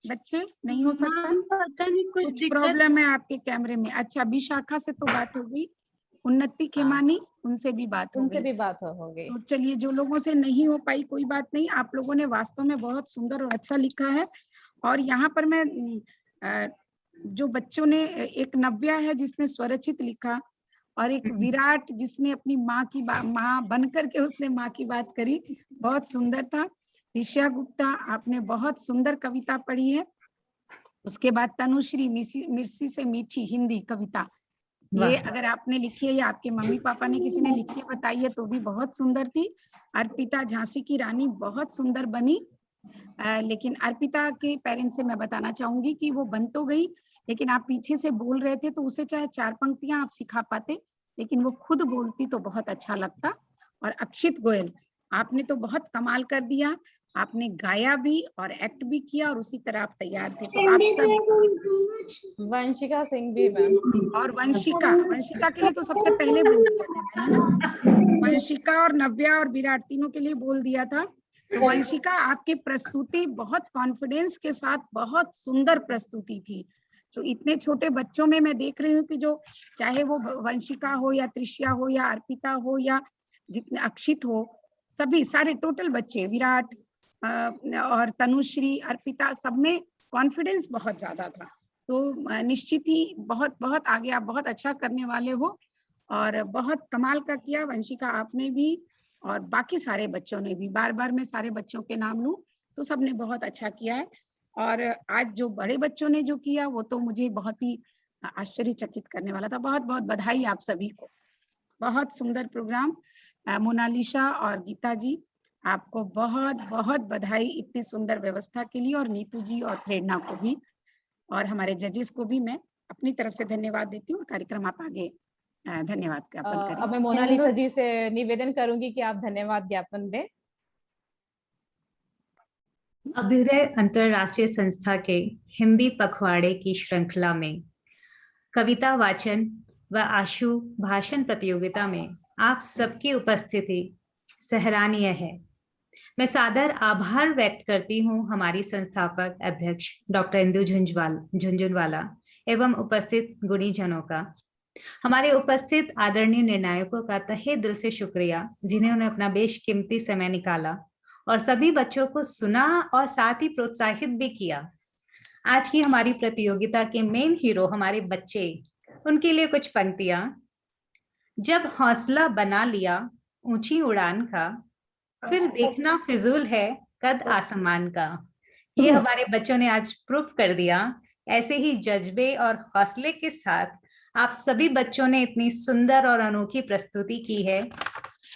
बच्चे नहीं हो सकता? पता नहीं कुछ प्रॉब्लम है आपके कैमरे में। अच्छा, विशाखा से तो बात हो गई, उन्नति खेमानी उनसे भी बात हो उनसे गई। भी बात हो गई। तो चलिए, जो लोगों से नहीं हो पाई कोई बात नहीं, आप लोगों ने वास्तव में बहुत सुंदर और अच्छा लिखा है। और यहाँ पर मैं जो बच्चों ने, एक नव्या है जिसने स्वरचित लिखा, और एक विराट जिसने अपनी माँ की माँ बन करके उसने माँ की बात करी, बहुत सुंदर था। ऋषा गुप्ता, आपने बहुत सुंदर कविता पढ़ी है। उसके बाद तनुश्री, मिर्सी से मीठी हिंदी कविता, ये अगर आपने लिखी है या आपके मम्मी पापा ने किसी ने लिख के बताई है तो भी बहुत सुंदर थी। अर्पिता, झांसी की रानी, बहुत सुंदर बनी। लेकिन अर्पिता के पेरेंट्स से मैं बताना चाहूंगी कि वो बन तो गई, लेकिन आप पीछे से बोल रहे थे तो उसे चाहे 4 पंक्तियां आप सिखा पाते, लेकिन वो खुद बोलती तो बहुत अच्छा लगता। और अक्षित गोयल, आपने तो बहुत कमाल कर दिया, आपने गाया भी और एक्ट भी किया और उसी तरह आप तैयार थे। तो आप सब, वंशिका सिंह भी मैम, और वंशिका के लिए तो सबसे पहले बोल दिया था मैंने ना, वंशिका और नव्या और विराट तीनों के लिए बोल दिया था। तो वंशिका, आपकी प्रस्तुति बहुत कॉन्फिडेंस के साथ बहुत सुंदर प्रस्तुति थी। तो इतने छोटे बच्चों में मैं देख रही हूँ कि जो, चाहे वो वंशिका हो या त्रिष्या हो या अर्पिता हो या जितने अक्षित हो, सभी सारे टोटल बच्चे, विराट और तनुश्री, अर्पिता, सब में कॉन्फिडेंस बहुत ज्यादा था। तो निश्चित ही बहुत बहुत आगे आप बहुत अच्छा करने वाले हो, और बहुत कमाल का किया वंशिका आपने भी, और बाकी सारे बच्चों ने भी। बार बार मैं सारे बच्चों के नाम लूं तो सबने बहुत अच्छा किया है। और आज जो बड़े बच्चों ने जो किया वो तो मुझे बहुत ही आश्चर्यचकित करने वाला था। बहुत बहुत बधाई आप सभी को, बहुत सुंदर प्रोग्राम। मोनालिशा और गीता जी, आपको बहुत बहुत बधाई इतनी सुंदर व्यवस्था के लिए, और नीतू जी और प्रेरणा को भी, और हमारे जजेस को भी मैं अपनी तरफ से धन्यवाद देती हूँ। कार्यक्रम आप आगे धन्यवाद ज्ञापन करें। अब मैं मोनालिसा जी से निवेदन करूंगी कि आप धन्यवाद ज्ञापन दें। अभ्युदय अंतरराष्ट्रीय संस्था के हिंदी पखवाड़े की श्रृंखला में कविता वाचन व आशु भाषण प्रतियोगिता में आप सबकी उपस्थिति सराहनीय है। मैं सादर आभार व्यक्त करती हूँ हमारी संस्थापक अध्यक्ष डॉक्टर इंदु झुंझुनवाला एवं उपस्थित गुणीजनों का, हमारे उपस्थित आदरणीय निर्णायकों का तहे दिल से शुक्रिया, जिन्होंने अपना बेशकीमती समय निकाला और सभी बच्चों को सुना और साथ ही प्रोत्साहित भी किया। आज की हमारी प्रतियोगिता के मेन हीरो हमारे बच्चे, उनके लिए कुछ पंक्तियां। जब हौसला बना लिया ऊंची उड़ान का, फिर देखना फिजूल है कद आसमान का। ये हमारे बच्चों ने आज प्रूफ कर दिया। ऐसे ही जज्बे और हौसले के साथ आप सभी बच्चों ने इतनी सुंदर और अनोखी प्रस्तुति की है।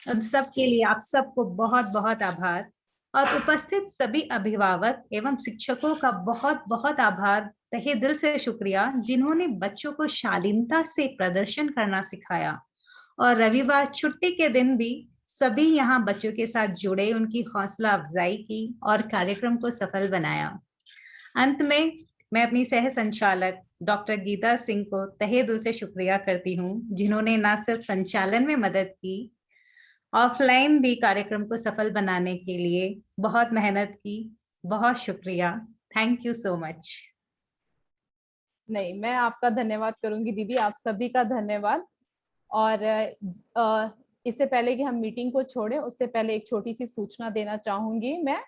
उन सब के लिए आप सबको बहुत बहुत आभार, और उपस्थित सभी अभिभावक एवं शिक्षकों का बहुत बहुत आभार, तहे दिल से शुक्रिया, जिन्होंने बच्चों को शालीनता से प्रदर्शन करना सिखाया। और रविवार छुट्टी के दिन भी सभी यहाँ बच्चों के साथ जुड़े, उनकी हौसला अफजाई की और कार्यक्रम को सफल बनाया। अंत में मैं अपनी सह संचालक डॉक्टर गीता सिंह को तहे दिल से शुक्रिया करती हूँ, जिन्होंने न सिर्फ संचालन में मदद की, ऑफलाइन भी कार्यक्रम को सफल बनाने के लिए बहुत मेहनत की। बहुत शुक्रिया, थैंक यू सो मच। नहीं, मैं आपका धन्यवाद करूंगी दीदी, आप सभी का धन्यवाद। और इससे पहले कि हम मीटिंग को छोड़ें, उससे पहले एक छोटी सी सूचना देना चाहूंगी मैं।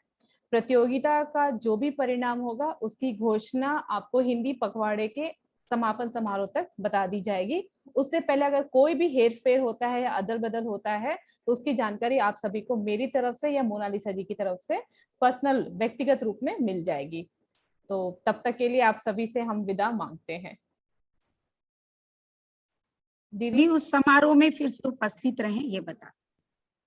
प्रतियोगिता का जो भी परिणाम होगा उसकी घोषणा आपको हिंदी पखवाड़े के समापन समारोह तक बता दी जाएगी। उससे पहले अगर कोई भी हेरफेर होता है या अदल बदल होता है तो उसकी जानकारी आप सभी को मेरी तरफ से या मोनालिसा जी की तरफ से पर्सनल व्यक्तिगत रूप में मिल जाएगी। तो तब तक के लिए आप सभी से हम विदा मांगते हैं। दीदी, उस समारोह में फिर से उपस्थित रहें, ये बता।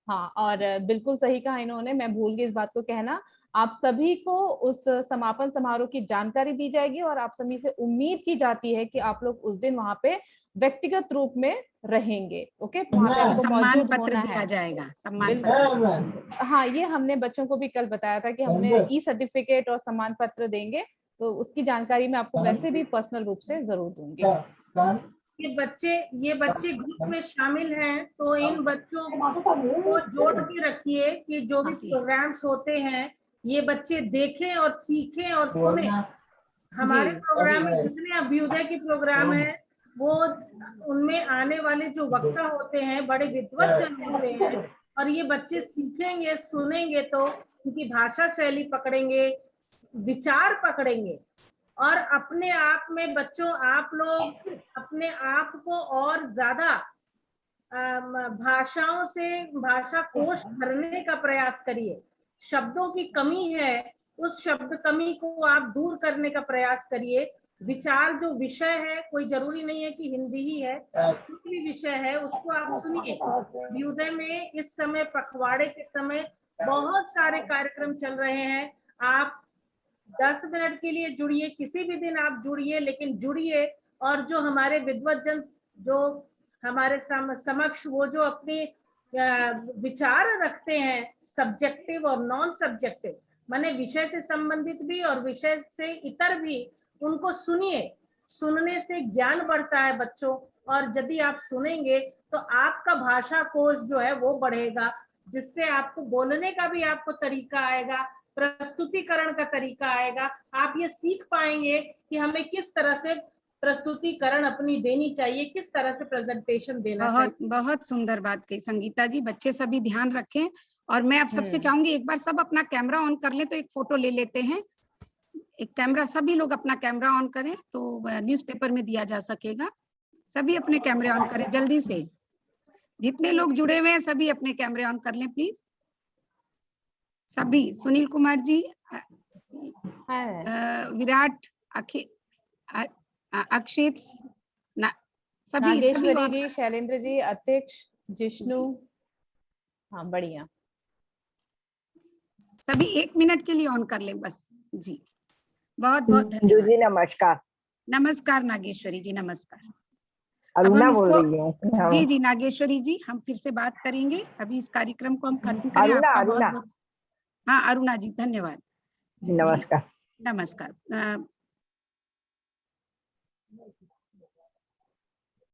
हाँ, और बिल्कुल सही कहा इन्होंने, मैं भूल गई इस बात को कहना। आप सभी को उस समापन समारोह की जानकारी दी जाएगी और आप सभी से उम्मीद की जाती है कि आप लोग उस दिन वहां पे व्यक्तिगत रूप में रहेंगे। ओके, वहां पे आपको मौजूद होना है। जाएगा सम्मान पत्र। हाँ, ये हमने बच्चों को भी कल बताया था कि हमने ई सर्टिफिकेट और सम्मान पत्र देंगे, तो उसकी जानकारी मैं आपको वैसे भी पर्सनल रूप से जरूर दूंगी। ये बच्चे ग्रुप में शामिल हैं, तो इन बच्चों को जोड़ के रखिए कि जो भी प्रोग्राम्स होते हैं ये बच्चे देखें और सीखें और सुने। हमारे प्रोग्राम में जितने अभ्युदय के प्रोग्राम है वो उनमें आने वाले जो वक्ता होते हैं बड़े विद्वत जन होते हैं, और ये बच्चे सीखेंगे, सुनेंगे तो उनकी भाषा शैली पकड़ेंगे, विचार पकड़ेंगे, और अपने आप में बच्चों आप लोग अपने आप को और ज्यादा भाषाओं से भाषा कोश भरने का प्रयास करिए। शब्दों की कमी है, उस शब्द कमी को आप दूर करने का प्रयास करिए। विचार जो विषय है, कोई जरूरी नहीं है कि हिंदी ही है, कोई भी विषय है उसको आप सुनिए। अभ्युदय में इस समय पखवाड़े के समय बहुत सारे कार्यक्रम चल रहे हैं। आप 10 मिनट के लिए जुड़िए, किसी भी दिन आप जुड़िए, लेकिन जुड़िए और जो हमारे विद्वत जन जो हमारे समक्ष वो जो अपने विचार रखते हैं सब्जेक्टिव और नॉन सब्जेक्टिव, माने विषय से संबंधित भी और विषय से इतर भी, उनको सुनिए। सुनने से ज्ञान बढ़ता है बच्चों, और यदि आप सुनेंगे तो आपका भाषा कोश जो है वो बढ़ेगा, जिससे आपको बोलने का भी आपको तरीका आएगा, प्रस्तुतिकरण का तरीका आएगा। आप ये सीख पाएंगे कि हमें किस तरह से प्रस्तुतिकरण अपनी देनी चाहिए, किस तरह से प्रेजेंटेशन देना चाहिए। बहुत सुंदर बात कही संगीता जी। बच्चे सभी ध्यान रखें, और मैं आप सबसे चाहूंगी एक बार सब अपना कैमरा ऑन कर लें तो एक फोटो ले लेते हैं। एक कैमरा, सभी लोग अपना कैमरा ऑन करें तो न्यूज़पेपर में दिया जा सकेगा। सभी अपने कैमरे ऑन करें जल्दी से, जितने लोग जुड़े हुए हैं सभी अपने कैमरे ऑन कर लें प्लीज। सभी, सुनील कुमार जी, विराट, अक्षित, सभी नागेश्वरी जी, शैलेंद्र जी, अध्यक्ष, जिष्णु, हाँ बढ़िया। सभी 1 मिनट के लिए ऑन कर लें बस जी। बहुत बहुत धन्यवाद जी। नमस्कार। नमस्कार नागेश्वरी जी, नमस्कार। अरुणा बोल रही हूँ। जी जी नागेश्वरी जी, हम फिर से बात करेंगे। अभी इस कार्यक्रम को हम खत्म करें। अरुणा। हाँ अरुणा जी, धन्यवाद। नमस्कार। नमस्कार।